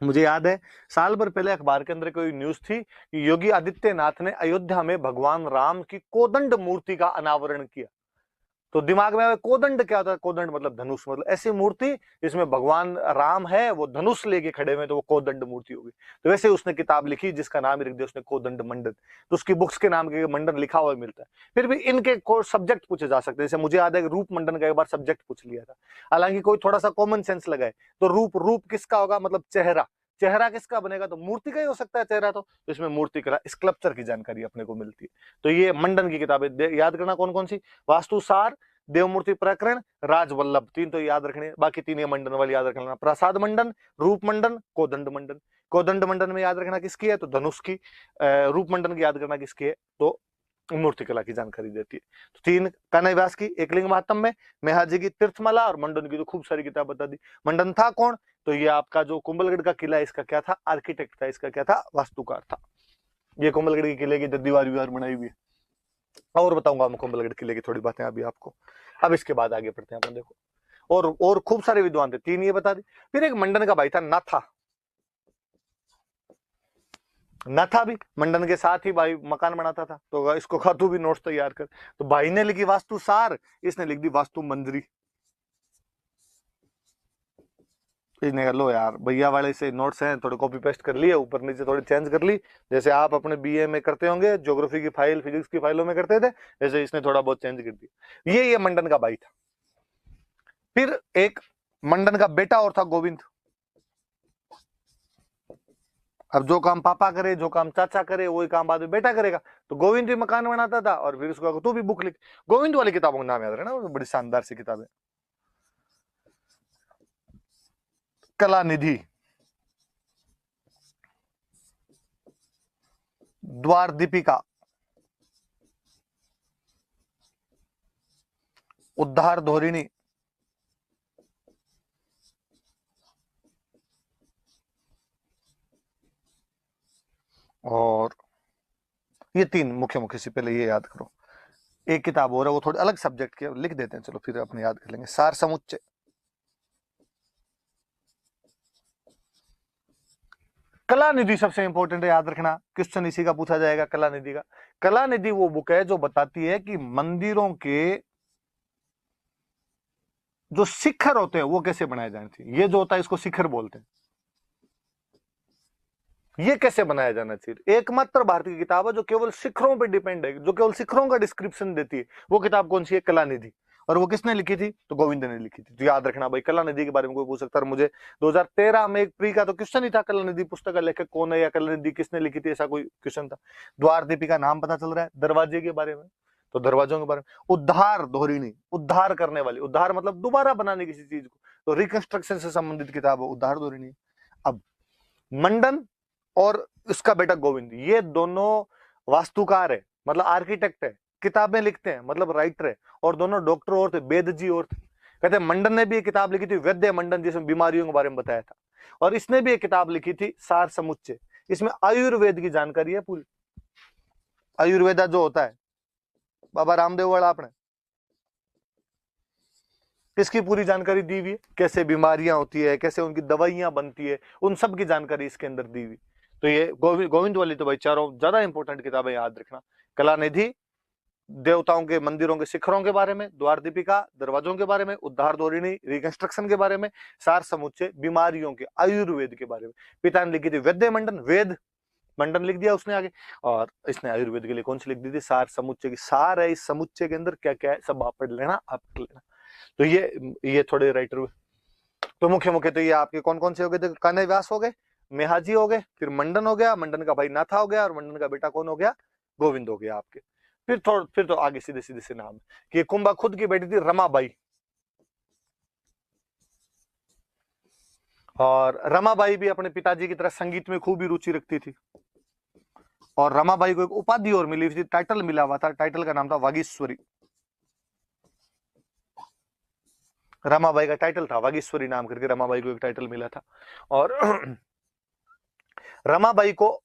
S1: मुझे याद है साल भर पहले अखबार के अंदर कोई न्यूज थी कि योगी आदित्यनाथ ने अयोध्या में भगवान राम की कोदंड मूर्ति का अनावरण किया। तो दिमाग में कोदंड क्या होता है? कोदंड मतलब धनुष, मतलब ऐसी मूर्ति जिसमें भगवान राम है, वो धनुष लेके खड़े हुए, तो वो कोदंड मूर्ति होगी। तो वैसे उसने किताब लिखी जिसका नाम ही रख दिया उसने कोदंड मंडन। तो उसकी बुक्स के नाम के मंडन लिखा हुआ मिलता है। फिर भी इनके सब्जेक्ट पूछे जा सकते हैं। जैसे मुझे याद है कि रूप मंडन का एक बार सब्जेक्ट पूछ लिया था, हालांकि कोई थोड़ा सा कॉमन सेंस लगाए तो रूप, रूप किसका होगा? मतलब चेहरा। चेहरा किसका बनेगा? तो मूर्ति का ही हो सकता है चेहरा। तो इसमें मूर्ति कला, स्कल्पचर की जानकारी अपने को मिलती है। तो ये मंडन की किताबें याद करना कौन कौन सी? वास्तु सार, देवमूर्ति प्रकरण, राजवल्लभ, तीन तो याद रखने, बाकी तीन ये मंडन वाली याद रखना। प्रसाद मंडन, रूप मंडन, कोदंड मंडन। कोदंड मंडन में याद रखना किसकी है? तो धनुष की। रूप मंडन की याद करना किसकी है? तो मूर्तिकला की जानकारी देती है। तो तीन कन्हैया व्यास की, एकलिंग महात्म में, मेहाजी की तीर्थमाला, और मंडन की तो खूब सारी किताब बता दी। मंडन था कौन? तो ये आपका जो कुंभलगढ़ का किला है, इसका क्या था? आर्किटेक्ट था। इसका क्या था? वास्तुकार था। ये कुंभलगढ़ के किले की दीवार बनाई हुई है। और बताऊंगा मैं कुंभलगढ़ किले की थोड़ी बातें अभी आपको। अब इसके बाद आगे बढ़ते हैं अपन, देखो और खूब सारे विद्वान थे, तीन ये बता दी। फिर एक मंडन का भाई था नाथा। नाथा भी मंडन के साथ ही भाई मकान बनाता था। तो इसको कहा तू भी नोट्स तैयार कर। तो भाई ने लिखी वास्तु सार, इसने लिख दी वास्तु मंजरी। इसने कहा लो यार भैया वाले से नोट्स हैं, थोड़े कॉपी पेस्ट कर लिए, ऊपर नीचे थोड़ी चेंज कर ली, जैसे आप अपने बीए में करते होंगे, ज्योग्राफी की फाइल फिजिक्स की फाइलों में करते थे, जैसे इसने थोड़ा बहुत चेंज कर दिया। ये मंडन का भाई था। फिर एक मंडन का बेटा और था गोविंद। अब जो काम पापा करे, जो काम चाचा करे, वही काम बाद में बेटा करेगा। तो गोविंद भी मकान बनाता था और फिर उसको तू भी बुक लिख। गोविंद वाली किताबों का नाम याद रखना, बड़ी शानदार सी किताब है। कला निधि, द्वार दीपिका, उद्धार धोरिणी, और ये तीन मुख्य मुख्य सी, पहले ये याद करो। एक किताब और है, वो थोड़ी अलग सब्जेक्ट की, लिख देते हैं, चलो फिर अपने याद कर लेंगे। सार समुच्चय। कला निधि सबसे इंपॉर्टेंट है, याद रखना, क्वेश्चन इसी का पूछा जाएगा, कला निधि का। कला निधि वो बुक है जो बताती है कि मंदिरों के जो शिखर होते हैं वो कैसे बनाए जाने चाहिए। ये जो होता है इसको शिखर बोलते हैं। ये कैसे बनाया जाना चाहिए, एकमात्र भारतीय किताब है जो केवल शिखरों पर डिपेंड है, जो केवल शिखरों का डिस्क्रिप्शन देती है। वो किताब कौन सी है? कला निधि। और वो किसने लिखी थी? तो गोविंद ने लिखी थी। तो याद रखना भाई, कला निधि के बारे में कोई पूछ सकता है मुझे। 2013 में एक प्री का तो क्वेश्चन ही था, कला निधि पुस्तक का लेखक कौन है या कला निधि किसने लिखी थी, ऐसा कोई क्वेश्चन था। द्वार दीपिका नाम पता चल रहा है, दरवाजे के बारे में, तो दरवाजों के बारे में। उद्धार धोरिणी, उद्धार करने वाली, उद्धार मतलब दोबारा बनाने किसी चीज को, तो रिकंस्ट्रक्शन से संबंधित किताब है उद्धार धोरिणी। अब मंडन और उसका बेटा गोविंद, ये दोनों वास्तुकार है, मतलब आर्किटेक्ट है, किताबें लिखते हैं, मतलब राइटर है, और दोनों डॉक्टर और थे, वेद जी और थे। कहते हैं मंडन ने भी एक किताब लिखी थी वैद्य मंडन, जिसमें बीमारियों के बारे में बताया था, और इसने भी एक किताब लिखी थी सार समुच्चय। इसमें आयुर्वेद की जानकारी है पूरी। आयुर्वेदा जो होता है, बाबा रामदेव वाला आपने, इसकी पूरी जानकारी दी हुई है, कैसे बीमारियां होती है, कैसे उनकी दवाइयां बनती है, उन सब की जानकारी इसके अंदर दी हुई। तो ये गोविंद वाली तो भाई चारों ज्यादा इंपॉर्टेंट किताबें, याद रखना। कला निधि देवताओं के मंदिरों के शिखरों के बारे में, द्वार दीपिका दरवाजों के बारे में, उद्धार धोरिणी रिकंस्ट्रक्शन के बारे में, सार समुच्चय बीमारियों के आयुर्वेद के बारे में। पिता ने लिखी थी वैद्य मंडन, वेद मंडन लिख दिया उसने आगे, और इसने आयुर्वेद के लिए कौन सी लिख दी थी? सार समुच्चय की। सार है इस समुच्चय के अंदर क्या क्या है, सब आप पढ़ लेना, आप पढ़ लेना। तो ये थोड़े राइटर हुए। तो मुख्य मुख्य तो ये आपके कौन कौन से हो गए थे? कान्हा व्यास हो गए, मेहाजी हो गए, फिर मंडन हो गया, मंडन का भाई नाथा हो गया, और मंडन का बेटा कौन हो गया? गोविंद हो गया आपके। फिर तो आगे सीधे सीधे से नाम कि कुंभा खुद की बेटी थी रमाबाई, और रमाबाई भी अपने पिताजी की तरह संगीत में खूब ही रुचि रखती थी। और रमाबाई को एक उपाधि और मिली थी, टाइटल मिला हुआ था, टाइटल का नाम था वागीश्वरी। रमाबाई का टाइटल था वागीश्वरी नाम करके, रमाबाई को एक टाइटल मिला था। और रमाबाई को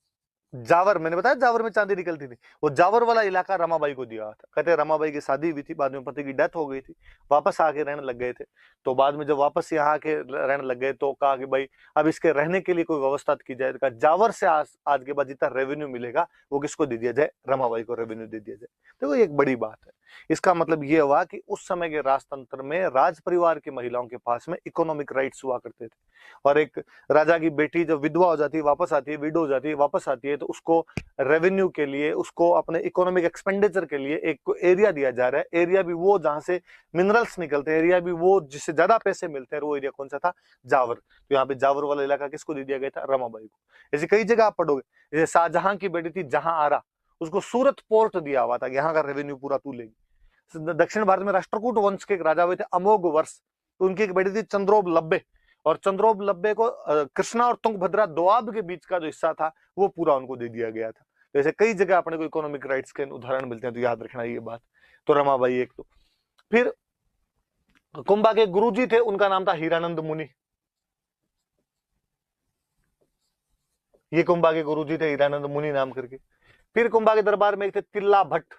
S1: जावर, मैंने बताया जावर में चांदी निकलती थी, वो जावर वाला इलाका रमाबाई को दिया था। कहते हैं रमाबाई की शादी हुई थी, बाद में पति की डेथ हो गई थी, वापस आके रहने लग गए थे। तो बाद में जब वापस यहाँ के रहने लग गए तो कहा कि भाई अब इसके रहने के लिए कोई व्यवस्था की जाए। तो जावर से आज के बाद जितना रेवेन्यू मिलेगा वो किसको दे दिया जाए? रमाबाई को रेवेन्यू दे दिया जाए। तो ये एक बड़ी बात है। इसका मतलब ये हुआ कि उस समय के राजतंत्र में राज परिवार की महिलाओं के पास में इकोनॉमिक राइट्स हुआ करते थे। और एक राजा की बेटी जब विधवा हो जाती है, वापस आती है, विडो हो जाती है, वापस आती है, तो उसको रेवेन्यू के लिए, उसको अपने इकोनॉमिक एक्सपेंडिचर के लिए एक एरिया दिया जा रहा है। एरिया भी वो जहां से मिनरल्स निकलते हैं, एरिया भी वो जिससे ज्यादा पैसे मिलते हैं, वो एरिया कौन सा था? जावर। तो यहाँ पे जावर वाला इलाका किसको दे दिया गया था? रमाबाई को। ऐसे कई जगह आप पढ़ोगे, जैसे शाहजहां की बेटी थी जहां आरा, उसको सूरत पोर्ट दिया हुआ था, यहाँ का रेवेन्यू पूरा तू लेगी। दक्षिण भारत में राष्ट्रकूट वंश के एक राजा हुए थे अमोघ वर्ष, तो उनकी एक बेटी थी चंद्रोब लब्बे, और चंद्रोब लब्बे को कृष्णा और तुंगभद्रा दोआब के बीच का जो हिस्सा था वो पूरा उनको दे दिया गया था। तो ऐसे कई जगह अपने को इकोनॉमिक राइट्स के उदाहरण मिलते हैं, तो याद रखना ये बात। तो रमाबाई एक। तो फिर कुंभा के गुरुजी थे, उनका नाम था हीरानंद मुनि। ये कुंभा के गुरुजी थे हीरानंद मुनि नाम करके। फिर कुंभा के दरबार में एक थे तिल्ला भट्ट।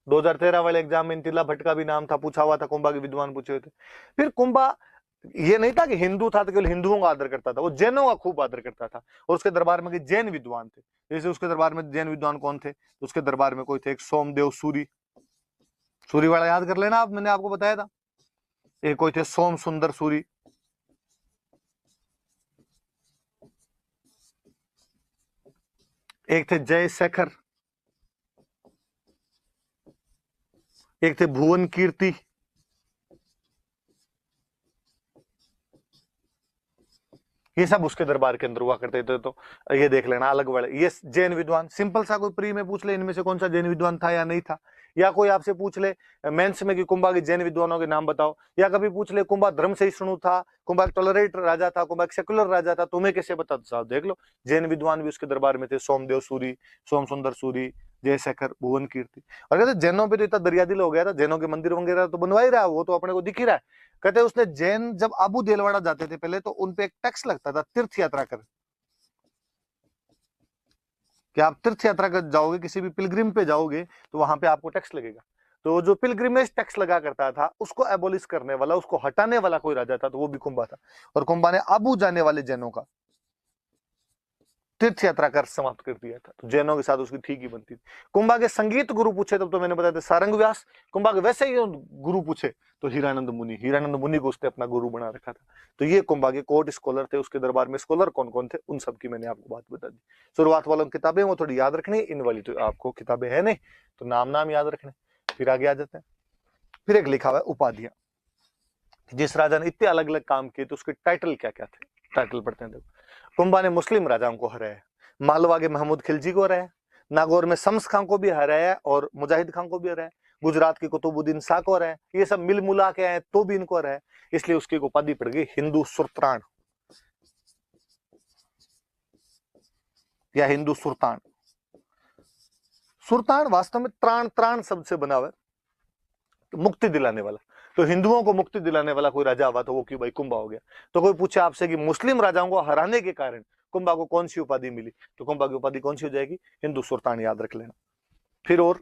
S1: 2013 वाले एग्जाम में तिल्ला भट्ट का भी नाम था, पूछा हुआ था, कुंभा के विद्वान पूछे हुए थे। फिर कुंभा ये नहीं था कि हिंदू था तो केवल हिंदुओं का आदर करता था, वो जैनों का खूब आदर करता था। और उसके दरबार में जैन विद्वान थे। जैसे उसके दरबार में जैन विद्वान कौन थे? तो उसके दरबार में कोई थे एक सोमदेव सूरी, सूरी वाला याद कर लेना आप, मैंने आपको बताया था। एक कोई थे सोम सुंदर सूरी, एक थे जय शेखर, एक थे भुवन कीर्ति, ये सब उसके दरबार के अंदर हुआ करते थे। तो ये देख लेना अलग वाले। ये जैन विद्वान, सिंपल सा कोई प्री में पूछ ले इनमें से कौन सा जैन विद्वान था या नहीं था, या कोई आपसे पूछ ले मेंस में कि कुंभा के जैन विद्वानों के नाम बताओ, या कभी पूछ ले कुंभा धर्म सहिष्णु था, कुंभा एक टॉलरेट राजा था, कुंभा एक सेकुलर राजा था, तुम्हें कैसे बता? साहब देख लो, जैन विद्वान भी उसके दरबार में थे, सोमदेव सूरी, सोम सुंदर सूरी, जयशेखर, भुवन कीर्ति। और कहते जैनों पे तो इतना दरियादिल हो गया था, जैनों के मंदिर वगैरह तो बनवा ही रहा, वो तो अपने को दिख ही रहा है। कहते उसने जैन जब अबू देलवाड़ा जाते थे पहले, तो उनपे एक टैक्स लगता था तीर्थ यात्रा कर, कि आप तीर्थ यात्रा कर जाओगे, किसी भी पिलग्रिम पे जाओगे तो वहां पे आपको टैक्स लगेगा। तो जो पिलग्रिमेज टैक्स लगा करता था, उसको एबोलिश करने वाला, उसको हटाने वाला कोई राजा था, तो वो भी कुंभा था। और कुंभा ने अबू जाने वाले जैनों का तीर्थ यात्रा कर समाप्त कर दिया था। तो जैनों के साथ उसकी ठीक ही बनती थी। कुंभा के संगीत गुरु पूछे तब तो मैंने बताया था सारंग व्यास। कुंभा के वैसे ही गुरु पूछे तो हीरानंद मुनि, हीरानंद मुनि को उसने अपना गुरु बना रखा था। तो ये कुंभा के कोर्ट स्कॉलर थे। उसके दरबार में स्कॉलर कौन कौन थे, उन सब की मैंने आपको बात बता दी। शुरुआत वालों किताबें वो थोड़ी याद रखनी, इन वाली तो आपको किताबें है नहीं, तो नाम नाम याद रखने। फिर आगे आ जाते हैं। फिर एक लिखा हुआ है उपाधियां, जिस राजा ने इतने अलग अलग काम किए तो उसके टाइटल क्या क्या थे। टाइटल पढ़ते हैं देखो। कुंभा ने मुस्लिम राजाओं को हराया, मालवा के महमूद खिलजी को हराया, नागौर में शम्स खां को भी हराया और मुजाहिद खां को भी हराया, गुजरात के कुतुबुद्दीन शाह को हराया। ये सब मिल मुला के आए तो भी इनको हराया, इसलिए उसकी उपाधि पड़ गई हिंदू सुल्तान या हिंदू सुल्तान। सुल्तान वास्तव में त्राण, त्राण शब्द से बना हुआ है, तो मुक्ति दिलाने वाला। तो हिंदुओं को मुक्ति दिलाने वाला कोई राजा हुआ तो वो क्यों भाई कुंभा हो गया। तो कोई पूछे आपसे कि मुस्लिम राजाओं को हराने के कारण कुंभा को कौन सी उपाधि मिली, तो कुंभा की उपाधि कौन सी हो जाएगी, हिंदू सुल्तान, याद रख लेना। फिर और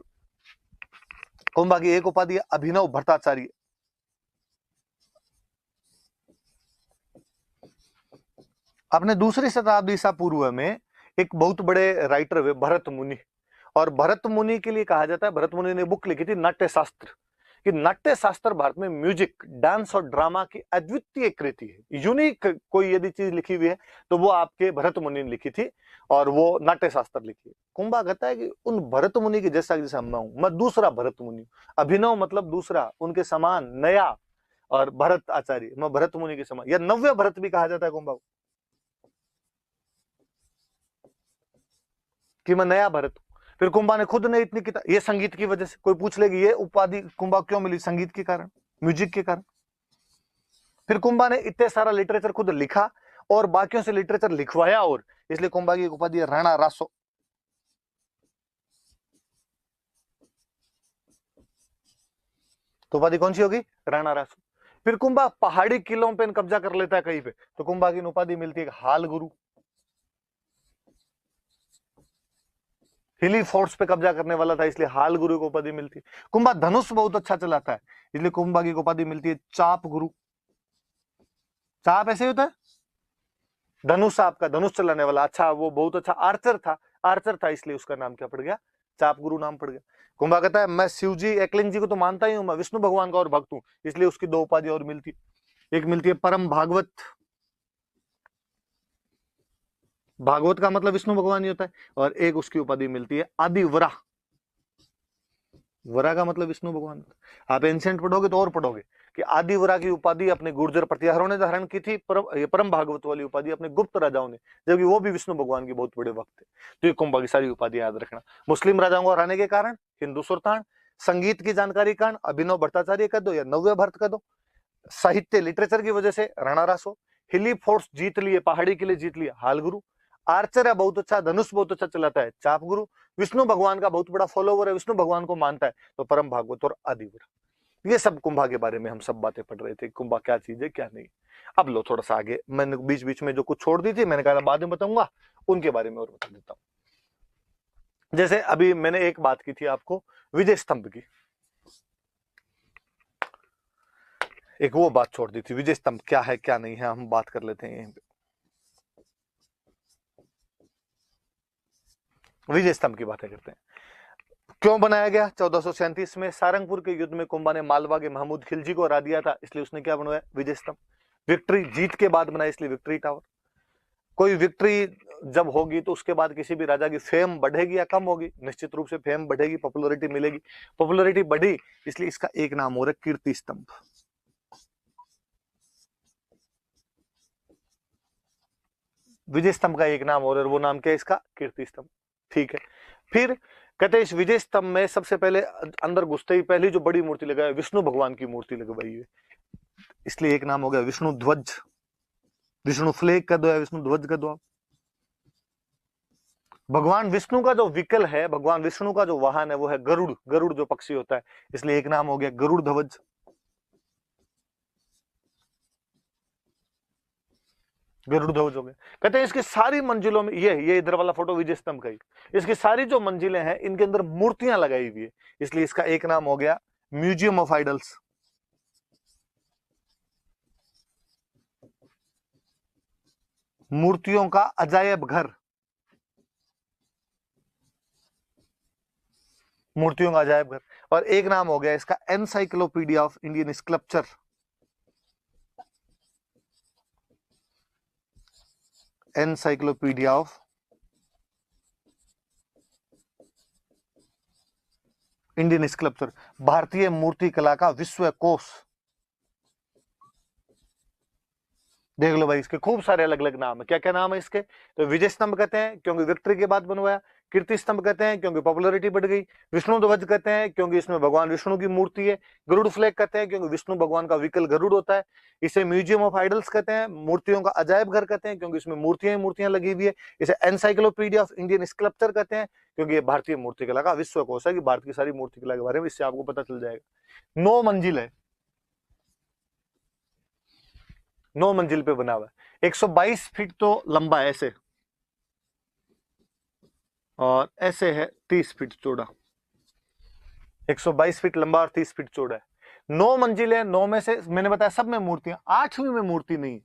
S1: कुंभा की एक उपाधि अभिनव भट्टाचार्य। अपने दूसरी शताब्दी ईसा पूर्व में एक बहुत बड़े राइटर हुए भरत मुनि, और भरत मुनि के लिए कहा जाता है, भरत मुनि ने बुक लिखी थी नाट्य शास्त्र, कि नाट्य शास्त्र भारत में म्यूजिक, डांस और ड्रामा की अद्वितीय कृति है। यूनिक कोई यदि चीज लिखी हुई है तो वो आपके भरत मुनि ने लिखी थी, और वो नाट्य शास्त्र लिखी है। कुंभा कहता है कि उन भरत मुनि के जैसा जैसा मैं हूं, मैं दूसरा भरत मुनि। अभिनव मतलब दूसरा, उनके समान, नया। और भरत आचार्य, मैं भरत मुनि के समान, या नव्य भरत भी कहा जाता है कुंभा को, कि मैं नया भरत हूं। फिर कुंभा ने खुद ने इतनी किताब, ये संगीत की वजह से, कोई पूछ लेगी ये उपाधि कुंभा क्यों मिली, संगीत के कारण, म्यूजिक के कारण। फिर कुंभा ने इतने सारा लिटरेचर खुद लिखा और बाकियों से लिटरेचर लिखवाया, और इसलिए कुंभा की उपाधि है राणा रासो। तो उपाधि कौन सी होगी, राणा रासो। फिर कुंभा पहाड़ी किलों पे कब्जा कर लेता है कहीं पे, तो कुंभा की उपाधि मिलती है हाल गुरु। हिली फोर्ट्स पे कब्जा करने वाला था, इसलिए हाल गुरु को उपाधि मिलती है। कुंभा धनुष बहुत अच्छा चलाता है, इसलिए कुंभा की उपाधि मिलती है चाप गुरु। चाप ऐसे होता है, धनुष आपका, धनुष चलाने वाला। अच्छा, वो बहुत अच्छा आर्चर था, आर्चर था, इसलिए उसका नाम क्या पड़ गया, चाप गुरु नाम पड़ गया। कुंभा कहता है मैं शिव जी एकलिंग जी को तो मानता ही हूं, मैं विष्णु भगवान का और भक्त हूं, इसलिए उसकी दो उपाधि और मिलती। एक मिलती है परम भागवत, भागवत का मतलब विष्णु भगवान ही होता है। और एक उसकी उपाधि मिलती है आदि वरा, वरा का मतलब विष्णु भगवान। आप एंशिएंट पढ़ोगे तो और पढ़ोगे कि आदि वरा की उपाधि अपने गुर्जर प्रतिहारों ने धारण की थी, परम भागवत वाली उपाधि अपने गुप्त राजाओं ने, जबकि वो भी विष्णु भगवान के बहुत बड़े भक्त थे। तो ये कुंभा की सारी उपाधि याद रखना। मुस्लिम राजाओं को हराने के कारण हिंदू सुल्तान, संगीत की जानकारी कारण अभिनव भट्टाचार्य कर दो या नव्य भट्ट कर दो, साहित्य लिटरेचर की वजह से राणा रासो, हिली फोर्स जीत लिए, पहाड़ी किले जीत लिए, हाल गुरु, आर्चर है बहुत अच्छा, धनुष बहुत अच्छा चलाता है, चाप गुरु, विष्णु भगवान का बहुत बड़ा फॉलोवर है, विष्णु भगवान को मानता है, तो परम भागवत और आदिवर। ये सब कुंभा के बारे में हम सब बातें पढ़ रहे थे, कुंभा क्या चीज है क्या नहीं। अब लो थोड़ा सा आगे, मैंने बीच बीच में जो कुछ छोड़ दी थी मैंने कहा बाद में बताऊंगा, उनके बारे में और बता देता हूं। जैसे अभी मैंने एक बात की थी आपको विजय स्तंभ की, एक वो बात छोड़ दी थी, विजय स्तंभ क्या है क्या नहीं है, हम बात कर लेते हैं यहीं पे। विजय स्तंभ की बातें करते हैं। क्यों बनाया गया 1437 में, सारंगपुर के युद्ध में कुंभा ने मालवा के महमूद खिलजी को हरा दिया था, इसलिए उसने क्या बनवाया, विजय स्तंभ। विक्ट्री, जीत के बाद बनाया, इसलिए विक्ट्री टावर। कोई विक्ट्री जब होगी तो उसके बाद किसी भी राजा की फेम बढ़ेगी या कम होगी? निश्चित रूप से फेम बढ़ेगी, पॉपुलैरिटी मिलेगी। पॉपुलैरिटी बढ़ी, इसलिए इसका एक नाम हो रहा है कीर्ति स्तंभ। विजय स्तंभ का एक नाम और है, वो नाम क्या है इसका? कीर्ति स्तंभ। ठीक है, फिर कहते हैं इस विजय स्तंभ में सबसे पहले अंदर घुसते ही पहली जो बड़ी मूर्ति लगाई, विष्णु भगवान की मूर्ति लगवाई है, इसलिए एक नाम हो गया विष्णु ध्वज। विष्णु फ्लैग कर दो या विष्णु ध्वज कर दो आप। भगवान विष्णु का जो विकल है, भगवान विष्णु का जो वाहन है वो है गरुड़। गरुड़ जो पक्षी होता है, इसलिए एक नाम हो गया गरुड़ ध्वज। गरुड़ ध्वज हो गया। कहते हैं इसकी सारी मंजिलों में, ये इधर वाला फोटो विजय स्तंभ का ही, इसकी सारी जो मंजिलें हैं इनके अंदर मूर्तियां लगाई हुई है, इसलिए इसका एक नाम हो गया म्यूजियम ऑफ आइडल्स। मूर्तियों का अजायब घर, मूर्तियों का अजायब घर। और एक नाम हो गया इसका encyclopedia of Indian sculpture. Encyclopedia of Indian sculpture, भारतीय मूर्ति कला का विश्व कोश। देख लो भाई, इसके खूब सारे अलग अलग नाम है। क्या क्या नाम है इसके? तो विजय स्तंभ कहते हैं क्योंकि विक्ट्री के बाद बनवाया। कीर्ति स्तंभ कहते हैं क्योंकि पॉपुलैरिटी बढ़ गई। विष्णु ध्वज कहते हैं क्योंकि इसमें भगवान विष्णु की मूर्ति है। गरुड़ फ्लैग कहते हैं क्योंकि विष्णु भगवान का विकल गरुड़ होता है। इसे म्यूजियम ऑफ आइडल्स कहते हैं, मूर्तियों का अजायब घर कहते हैं क्योंकि इसमें मूर्तियां ही मूर्तियां लगी हुई है। इसे एनसाइक्लोपीडिया ऑफ इंडियन स्कल्पचर कहते हैं क्योंकि ये भारतीय मूर्ति कला का विश्व कोश है, कि भारत की सारी मूर्ति कला के बारे में इससे आपको पता चल जाएगा। 9 मंजिल है, 9 मंजिल पे बना हुआ है। 122 फीट तो लंबा है ऐसे, और ऐसे है 30 फीट चौड़ा। 122 फीट लंबा और 30 फीट चौड़ा है। 9 मंजिल है, 9 में से मैंने बताया सब में मूर्तियां, 8वीं में मूर्ति नहीं है,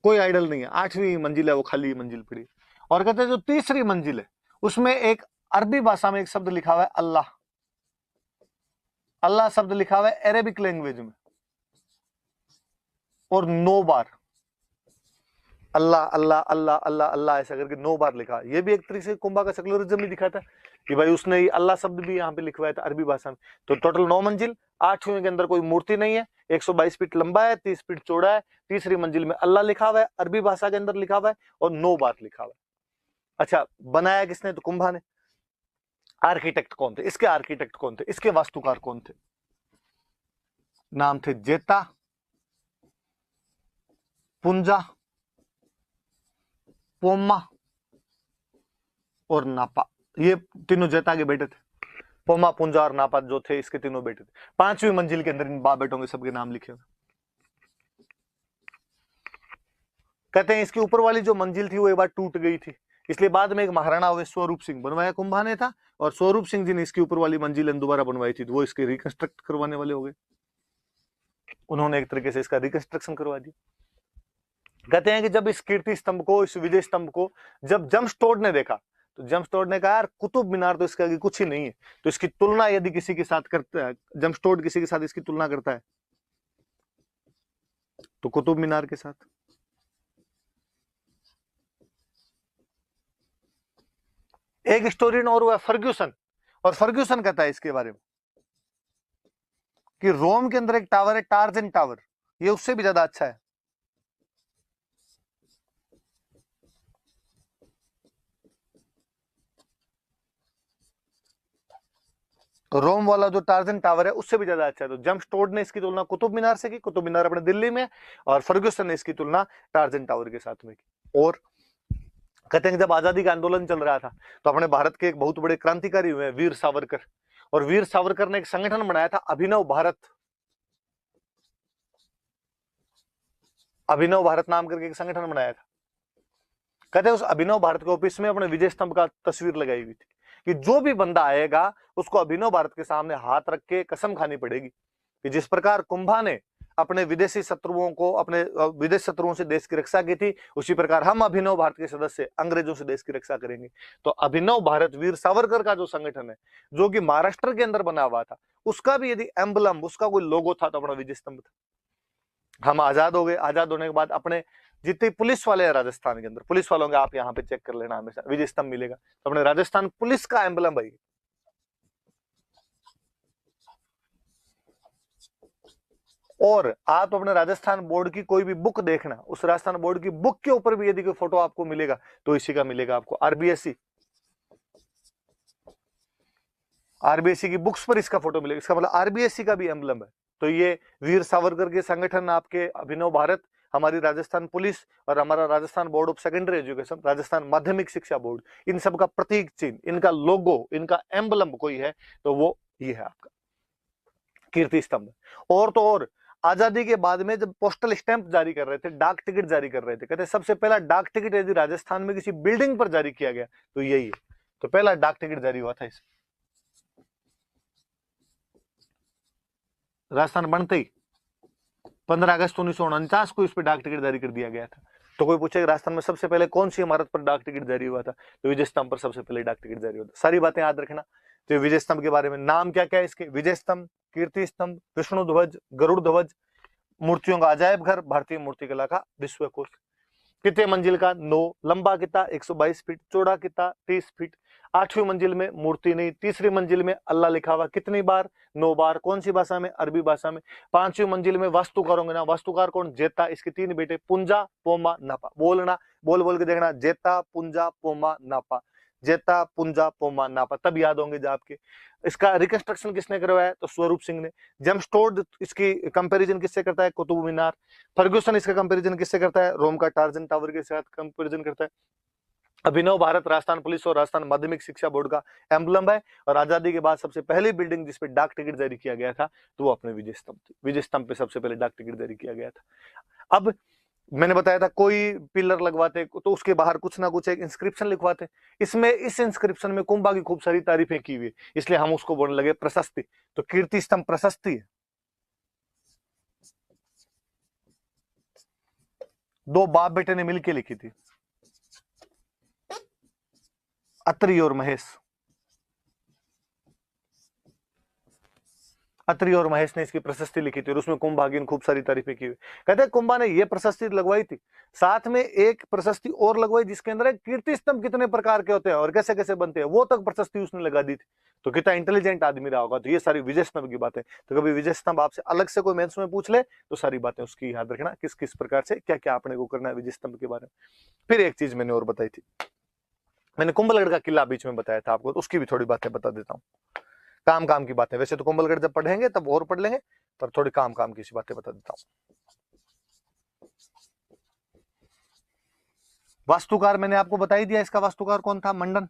S1: कोई आइडल नहीं है। 8वीं मंजिल है वो खाली मंजिल पड़ी। और कहते हैं जो तीसरी मंजिल है उसमें एक अरबी भाषा में एक शब्द लिखा हुआ है अल्लाह। अल्लाह शब्द लिखा हुआ है अरेबिक लैंग्वेज में, और 9 बार अल्लाह अल्लाह अल्लाह अल्लाह अल्लाह ऐसा करके 9 बार लिखा। ये भी एक तरीके से कुंभा का सेकुलरिज्म ही दिखाता कि भाई उसने ये अल्लाह शब्द भी यहाँ पे लिखवाया था अरबी भाषा में। तो टोटल 9 मंजिल, 8वीं के अंदर कोई मूर्ति नहीं है, 122 फीट लंबा है, 30 फीट चौड़ा है। तीसरी मंजिल में अल्लाह लिखा हुआ है, अरबी भाषा के अंदर लिखा हुआ है, और 9 बार लिखा हुआ है। अच्छा, बनाया किसने? तो कुंभा ने। आर्किटेक्ट कौन थे इसके? आर्किटेक्ट कौन थे इसके? वास्तुकार कौन थे? नाम थे जेता, पुंजा, पोम्मा और नापा। ये तीनों जेता के बेटे थे। पोमा, पुंजा और नापा जो थे इसके तीनों बेटे थे। 5वीं मंजिल के अंदर इन बाप बेटों के सबके नाम लिखे हुए। कहते हैं इसके ऊपर वाली जो मंजिल थी वो एक बार टूट गई थी, इसलिए बाद में एक महाराणा हुए स्वरूप सिंह बनवाया कुंभा ने था, और स्वरूप सिंह जी ने इसके ऊपर वाली मंजिल दोबारा बनवाई थी, तो वो इसके रिकंस्ट्रक्ट करवाने वाले हो गए। उन्होंने एक तरीके से इसका रिकंस्ट्रक्शन करवा दिया। कहते हैं कि जब इस कीर्ति स्तंभ को, इस विजय स्तंभ को जब जमस्टोड ने देखा, तो जमस्टोड ने कहा यार कुतुब मीनार तो इसका कुछ ही नहीं है, तो इसकी तुलना यदि किसी के साथ करता है, जमस्टोड किसी के साथ इसकी तुलना करता है तो कुतुब मीनार के साथ। एक हिस्टोरियन और हुआ फर्ग्यूसन, और फर्ग्यूसन कहता है इसके बारे में कि रोम के अंदर एक टावर है टार्जन टावर, ये उससे भी ज्यादा अच्छा है। रोम वाला जो टार्जन टावर है उससे भी ज्यादा अच्छा है। तो जमस्टोड ने इसकी तुलना कुतुब मीनार से की, कुतुब मीनार अपने दिल्ली में, और फर्ग्यूसन ने इसकी तुलना टार्जन टावर के साथ में की। और कहते हैं जब आजादी का आंदोलन चल रहा था तो अपने भारत के एक बहुत बड़े क्रांतिकारी हुए वीर सावरकर, और वीर सावरकर ने एक संगठन बनाया था अभिनव भारत। अभिनव भारत नाम करके एक संगठन बनाया था। कहते हैं उस अभिनव भारत के ऑफिस में अपने विजय स्तंभ का तस्वीर लगाई हुई थी कि जो भी बंदा आएगा उसको अभिनव भारत के सामने हाथ रख के कसम खानी पड़ेगी कि जिस प्रकार कुंभा ने अपने विदेशी शत्रुओं को, अपने विदेश शत्रुओं से देश की रक्षा की थी, उसी प्रकार हम अभिनव भारत के सदस्य अंग्रेजों से देश की रक्षा करेंगे। तो अभिनव भारत वीर सावरकर का जो संगठन है, जो कि महाराष्ट्र के अंदर बना हुआ था, उसका भी यदि एम्बलम, उसका कोई लोगो था तो अपना विजय स्तंभ था। हम आजाद हो गए, आजाद होने के बाद अपने जितने पुलिस वाले हैं राजस्थान के अंदर, पुलिस वालों के आप यहाँ पे चेक कर लेना, हमेशा विजय स्तंभ मिलेगा। तो अपने राजस्थान पुलिस का एम्बलम भाई। और आप अपने राजस्थान बोर्ड की कोई भी बुक देखना, उस राजस्थान बोर्ड की बुक के ऊपर भी यदि कोई फोटो आपको मिलेगा तो इसी का मिलेगा आपको। आरबीएससी की बुक्स पर इसका फोटो मिलेगा, इसका मतलब आरबीएससी का भी एम्बलम है। तो ये वीर सावरकर के संगठन, आपके अभिनव भारत, हमारी राजस्थान पुलिस और हमारा Rajasthan board of secondary education, Rajasthan माध्यमिक शिक्षा बोर्ड, इन सब का प्रतीक चिन्ह, इनका लोगो, इनका एम्बलम कोई है तो वो ये है आपका कीर्ति स्तंभ। और तो और आजादी के बाद में जब पोस्टल स्टैंप जारी कर रहे थे, डाक टिकट जारी कर रहे थे, कहते सबसे पहला डाक टिकट यदि राजस्थान में किसी बिल्डिंग पर जारी किया गया तो यही है। तो पहला डाक टिकट जारी हुआ था इस राजस्थान बनते ही 15 अगस्त 1949 को इस पर डाक टिकट जारी कर दिया गया था। तो कोई पूछेगा राजस्थान में सबसे पहले कौन सी इमारत पर डाक टिकट जारी हुआ था, तो विजय स्तंभ पर सबसे पहले डाक टिकट जारी हुआ था। सारी बातें याद रखना। तो विजय स्तंभ के बारे में नाम क्या क्या है इसके, विजय स्तंभ, कीर्ति स्तंभ, विष्णु ध्वज, गरुड़ ध्वज, मूर्तियों का अजायब घर, भारतीय मूर्तिकला का विश्वकोश। कितने मंजिल का, 9, लंबा कितना 122 फीट, चौड़ा कितना 30 फीट। 8वीं मंजिल में मूर्ति नहीं, 3री मंजिल में अल्लाह लिखा हुआ, कितनी बार, 9 बार। कौन सी भाषा में, अरबी भाषा में। 5वीं मंजिल में वास्तुकारों के नाम, वास्तुकार कौन, जेता, इसके 3 बेटे, पुंजा, पोमा, नापा। बोलना, बोल बोल के देखना, जेता, पुंजा, पोमा, नापा, जेता, पुंजा, पोमा, नापा, तब याद होंगे जो आपके। इसका रिकंस्ट्रक्शन किसने करवाया, तो स्वरूप सिंह ने। जेम्सटोड इसकी कंपैरिजन किससे करता है, कुतुब मीनार। फर्ग्यूसन इसका कंपैरिजन किससे करता है, रोम का टार्जन टावर के साथ कंपैरिजन करता है। अभिनव भारत राजस्थान पुलिस और राजस्थान माध्यमिक शिक्षा बोर्ड का एम्बलम है। और आजादी के बाद सबसे पहली बिल्डिंग जिसपे डाक टिकट जारी किया गया था तो वो अपने विजय स्तंभ थी। विजय स्तंभ पे सबसे पहले डाक टिकट जारी किया गया था। अब मैंने बताया था कोई पिलर लगवाते तो उसके बाहर कुछ ना कुछ एक इंस्क्रिप्शन लिखवाते। इसमें इस इंस्क्रिप्शन में कुंभा की खूब सारी तारीफें की हुई, इसलिए हम उसको बोलने लगे प्रशस्ति। तो कीर्ति स्तंभ प्रशस्ति है। 2 बाप बेटे ने मिलकर लिखी थी, अत्रि और महेश। अत्रि और महेश ने इसकी प्रशस्ति लिखी थी और उसमें कुंभागी ने खूब सारी तारीफें की हुई। कहते हैं कुंभा ने ये प्रशस्ति लगवाई थी, साथ में एक प्रशस्ति और लगवाई जिसके अंदर एक कीर्ति स्तंभ कितने प्रकार के होते हैं और कैसे कैसे बनते हैं वो तक प्रशस्ति उसने लगा दी थी। तो कितना इंटेलिजेंट आदमी रहा होगा। तो ये सारी विजय स्तंभ की बातें। तो कभी विजय स्तंभ आपसे अलग से कोई मेंस में पूछ ले तो सारी बातें उसकी याद रखना, किस किस प्रकार से क्या क्या आपने को करना है विजय स्तंभ के बारे में। फिर एक चीज मैंने और बताई थी, मैंने कुंभलगढ़ का किला बीच में बताया था आपको, तो उसकी भी थोड़ी बातें बता देता हूँ। काम काम की बातें, वैसे तो कुंभलगढ़ जब पढ़ेंगे तब और पढ़ लेंगे, पर थोड़ी काम काम की सी बातें बता देता हूँ। वास्तुकार मैंने आपको बता ही दिया, इसका वास्तुकार कौन था, मंडन।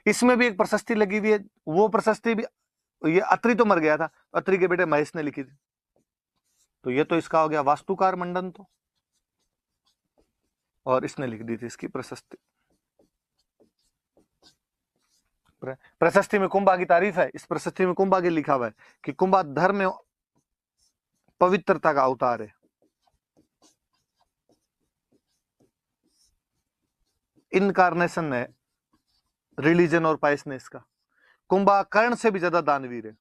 S1: इसमें भी एक प्रशस्ति लगी हुई है, वो प्रशस्ति भी, ये अत्रि तो मर गया था, अत्रि के बेटे महेश ने लिखी थी। तो ये तो इसका हो गया वास्तुकार मंडन, तो और इसने लिख दी थी इसकी प्रशस्ति। प्रशस्ति में कुंभा की तारीफ है। इस प्रशस्ति में कुंभा के लिखा हुआ है कि कुंभा धर्म में पवित्रता का अवतार है, इनकारनेशन है रिलीजन और पाइसनेस का। कुंभा कर्ण से भी ज्यादा दानवीर है,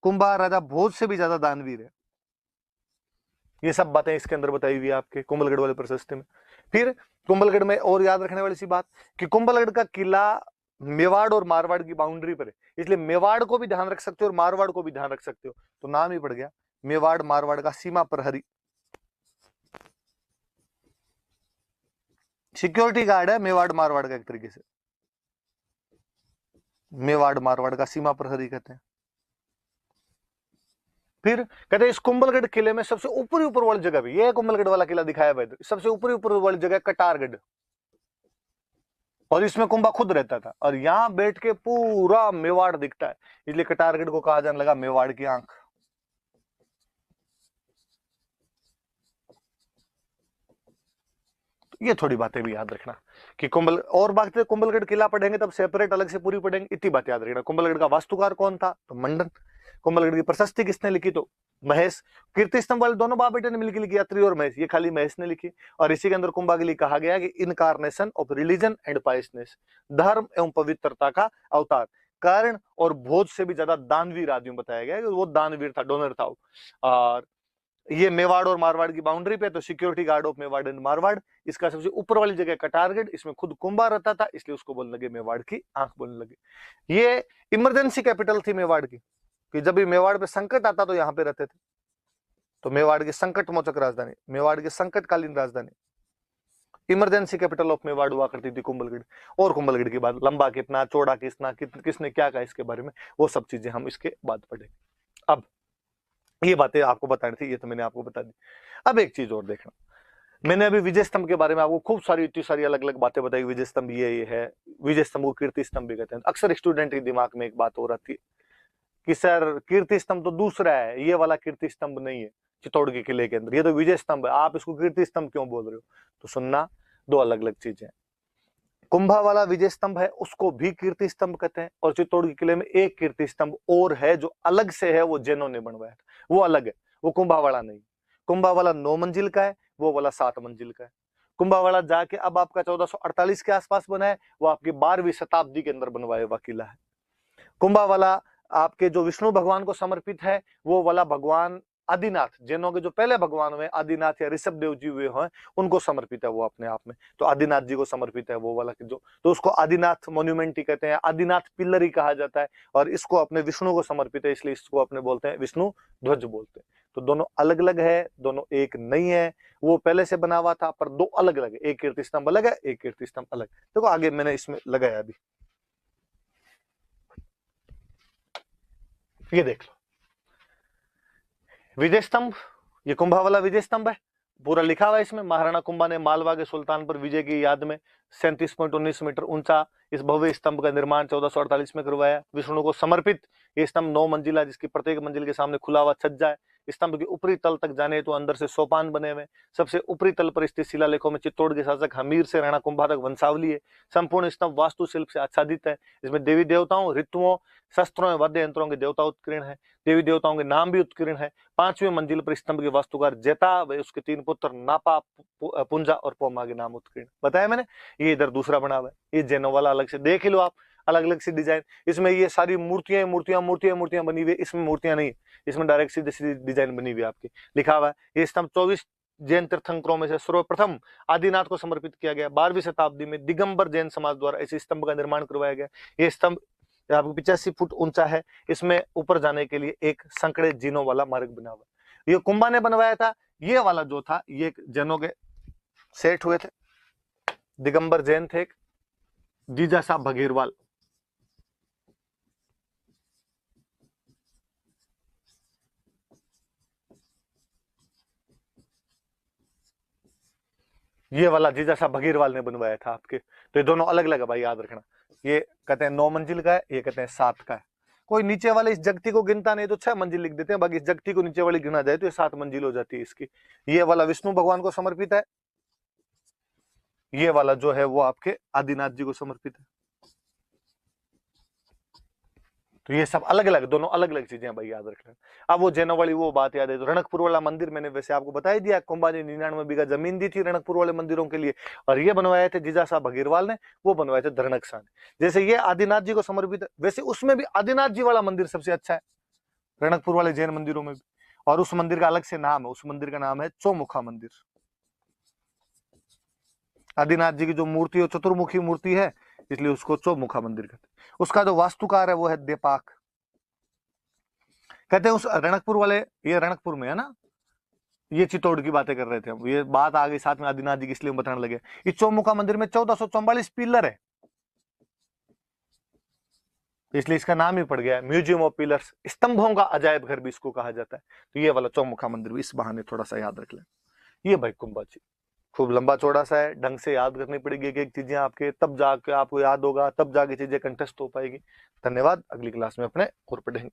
S1: कुंभा राजा भोज से भी ज्यादा दानवीर है। ये सब बातें इसके अंदर बताई हुई है आपके कुंभलगढ़ वाले प्रशस्ति में। फिर कुंभलगढ़ में और याद रखने वाली सी बात कि कुंभलगढ़ का किला मेवाड़ और मारवाड़ की बाउंड्री पर है, इसलिए मेवाड़ को भी ध्यान रख सकते हो और मारवाड़ को भी ध्यान रख सकते हो। तो नाम ही पड़ गया मेवाड़ मारवाड़ का सीमा प्रहरी, सिक्योरिटी गार्ड है मेवाड़ मारवाड़ का एक तरीके से। मेवाड़ मारवाड़ का सीमा प्रहरी कहते हैं। फिर कहते हैं इस कुंभलगढ़ किले में सबसे ऊपरी ऊपर वाली जगह भी, ये कुंभलगढ़ वाला किला दिखाया भाई, सबसे ऊपरी ऊपर वाली जगह कटारगढ़, और इसमें कुंभा खुद रहता था और यहां बैठ के पूरा मेवाड़ दिखता है, इसलिए कटारगढ़ को कहा जाने लगा मेवाड़ की आंख। ये थोड़ी बातें भी याद रखना कि और बातें कुंभलगढ़ किला पढ़ेंगे तब सेपरेट अलग से पूरी पढ़ेंगे, इतनी बात याद रखना। कुंभलगढ़ का वास्तुकार कौन था, तो मंडन। कुंभलगढ़ की प्रशस्ति किसने लिखी, तो महेश। कीर्ति स्तंभ वाले दोनों बाप बेटे ने मिलकर लिखी, अत्रि और महेश, ये खाली महेश ने लिखी। और इसी के अंदर कुंभा के लिए कहा गया कि इनकारनेशन ऑफ रिलीजन एंड पाइसनेस, धर्म एवं पवित्रता का अवतार। कर्ण और भोज से भी ज्यादा दानवीर आदमी बताया गया, वो दानवीर था, डोनर था। और ये मेवाड़ और मारवाड़ की बाउंड्री पे, तो security guard of Mewar and Marwar. इसका सबसे ऊपर वाली जगह कटारगढ़, इसमें खुद कुंभा रहता था, इसलिए उसको बोलने लगे मेवाड़ की आंख बोलने लगे। ये इमरजेंसी कैपिटल थी मेवाड़ की, कि जब भी मेवाड़ पे संकट आता तो यहाँ पे रहते थे। तो मेवाड़ की संकट मोचक राजधानी, मेवाड़ की संकटकालीन राजधानी, इमरजेंसी कैपिटल ऑफ मेवाड़ हुआ करती थी कुंभलगढ़। और कुंभलगढ़ की बात, लंबा कितना, चौड़ा कितना, किसने क्या कहा इसके बारे में, वो सब चीजें हम इसके बाद पढ़ेंगे। अब ये बातें आपको बतानी थी, ये तो मैंने आपको बता दी। अब एक चीज और देखना, मैंने अभी विजय स्तंभ के बारे में आपको खूब सारी इतनी सारी अलग अलग बातें बताई। विजय स्तंभ ये है, विजय स्तंभ को कीर्ति स्तंभ भी कहते हैं। अक्सर स्टूडेंट के दिमाग में एक बात हो रहती है कि सर कीर्ति स्तंभ तो दूसरा है, ये वाला कीर्ति स्तंभ नहीं है चित्तौड़ के किले के अंदर, ये तो विजय स्तंभ है, आप इसको कीर्ति स्तंभ क्यों बोल रहे हो? तो सुनना, दो अलग अलग चीजें। कुंभा वाला विजय स्तंभ है, उसको भी कीर्ति स्तंभ कहते हैं, और चित्तौड़ के किले में एक कीर्ति स्तंभ और है जो अलग से है, वो जैनों ने बनवाया था, वो अलग है, वो कुंभा वाला नहीं। कुंभा वाला 9 मंजिल का है, वो वाला 7 मंजिल का है। कुंभा वाला जाके अब आपका 1448 के आसपास बना है, वो आपकी 12वीं शताब्दी के अंदर बनवाया हुआ किला है। कुंभा वाला आपके जो विष्णु भगवान को समर्पित है, वो वाला भगवान आदिनाथ, जैनों के जो पहले भगवान हुए आदिनाथ या ऋषभ देव जी हुए हैं, उनको समर्पित है वो अपने आप में, तो आदिनाथ जी को समर्पित है वो वाला जो, तो उसको आदिनाथ मॉन्यूमेंट ही कहते हैं, आदिनाथ पिल्लर ही कहा जाता है। और इसको अपने विष्णु को समर्पित है, इसलिए इसको अपने बोलते हैं विष्णु ध्वज बोलते हैं। तो दोनों अलग अलग है, दोनों एक नहीं है, वो पहले से बना हुआ था पर दो अलग अलग है, एक कीर्ति स्तंभ अलग है, एक कीर्ति स्तंभ अलग। देखो आगे मैंने इसमें लगाया अभी, ये देख लो विजय स्तंभ, ये कुंभा वाला विजय स्तंभ है, पूरा लिखा हुआ है इसमें, महाराणा कुंभा ने मालवा के सुल्तान पर विजय की याद में 37.19 मीटर ऊंचा इस भव्य स्तंभ का निर्माण 1448 में करवाया। विष्णु को समर्पित ये स्तंभ 9 मंजिला, जिसकी प्रत्येक मंजिल के सामने खुला हुआ छज्जा है। स्तंभ के ऊपरी तल तक जाने तो अंदर से सोपान बने हुए। सबसे ऊपरी तल पर स्थित शिलालेखों में चित्तौड़ के शासक हमीर से राणा कुंभा तक वंशावली है। संपूर्ण स्तंभ वास्तुशिल्प से आच्छादित है। इसमें देवी देवताओं, ऋतुओं, शस्त्रों एवं वाद्य यंत्रों के देवता उत्कीर्ण है। देवी देवताओं के नाम भी उत्कीर्ण है। 5वीं मंजिल पर स्तंभ के वास्तुकार जेता व उसके 3 पुत्र नापा, पुंजा और पोमा के नाम उत्कीर्ण। बताया मैंने, ये इधर दूसरा बना हुआ है, ये जैनों वाला अलग से देख लो आप, अलग अलग सी डिजाइन। इसमें ये सारी मूर्तियां मूर्तियां मूर्तियां मूर्तियां बनी हुई, इसमें मूर्तियां नहीं, इसमें डायरेक्ट सीधी सीधी डिजाइन बनी हुई आपकी। लिखा हुआ है ये स्तंभ 24 जैन तीर्थंकरों में से सर्वप्रथम आदिनाथ को समर्पित किया गया। 12वीं शताब्दी में दिगंबर जैन समाज द्वारा इस स्तंभ का निर्माण करवाया गया। ये स्तंभ आपको 85 फुट ऊंचा है। इसमें ऊपर जाने के लिए एक संकड़े जीनों वाला मार्ग बना हुआ। ये कुंभा ने बनवाया था। ये वाला जो था ये जैनों के सेठ हुए थे, दिगंबर जैन थे, जीजा साहब भगीरवाल, ये वाला जीजा साहब भगीरवाल ने बनवाया था आपके। तो ये दोनों अलग अलग है भाई, याद रखना। ये कहते हैं 9 मंजिल का है, ये कहते हैं 7 का है। कोई नीचे वाले इस जगती को गिनता नहीं तो 6 मंजिल लिख देते हैं, बाकी इस जगती को नीचे वाली गिना जाए तो ये 7 मंजिल हो जाती है इसकी। ये वाला विष्णु भगवान को समर्पित है, ये वाला जो है वो आपके आदिनाथ जी को समर्पित है। तो ये सब अलग अलग, दोनों अलग अलग चीजें भाई, याद रख लेना। अब वो जैनों वाली वो बात याद है तो रणकपुर वाला मंदिर मैंने वैसे आपको बता ही दिया, कुंभा ने 99 बीघा जमीन दी थी रणकपुर वाले मंदिरों के लिए, और ये बनवाए थे जीजा साहब भगीरवाल ने, वो बनवाए थे धरणक शाह ने। जैसे ये आदिनाथ जी को समर्पित है, वैसे उसमें भी आदिनाथ जी वाला मंदिर सबसे अच्छा है रणकपुर वाले जैन मंदिरों में भी। और उस मंदिर का अलग से नाम है, उस मंदिर का नाम है चौमुखा मंदिर। आदिनाथ जी की जो मूर्ति है चतुर्मुखी मूर्ति है, इसलिए उसको चौमुखा मंदिर कहते हैं। उसका जो वास्तुकार है वो है देपाक। कहते हैं उस रणकपुर वाले, ये रणकपुर में है ना, ये चित्तौड़ की बातें कर रहे थे हम, ये बात आ गई साथ में आदिनाथ जी की, इसलिए हम बताने लगे। इस चौमुखा मंदिर में 1444 पिलर है, इसलिए इसका नाम ही पड़ गया है म्यूजियम ऑफ पिलर्स, स्तंभों का अजायब घर भी इसको कहा जाता है। तो ये वाला चौमुखा मंदिर भी इस बहाने थोड़ा सा याद रख लें। ये भाई कुंभा जी खूब लंबा चौड़ा सा है, ढंग से याद करनी पड़ेगी एक एक चीजें आपके, तब जाके आपको याद होगा, तब जाके चीजें कंटेस्ट हो पाएगी। धन्यवाद, अगली क्लास में अपने और पढ़ेंगे।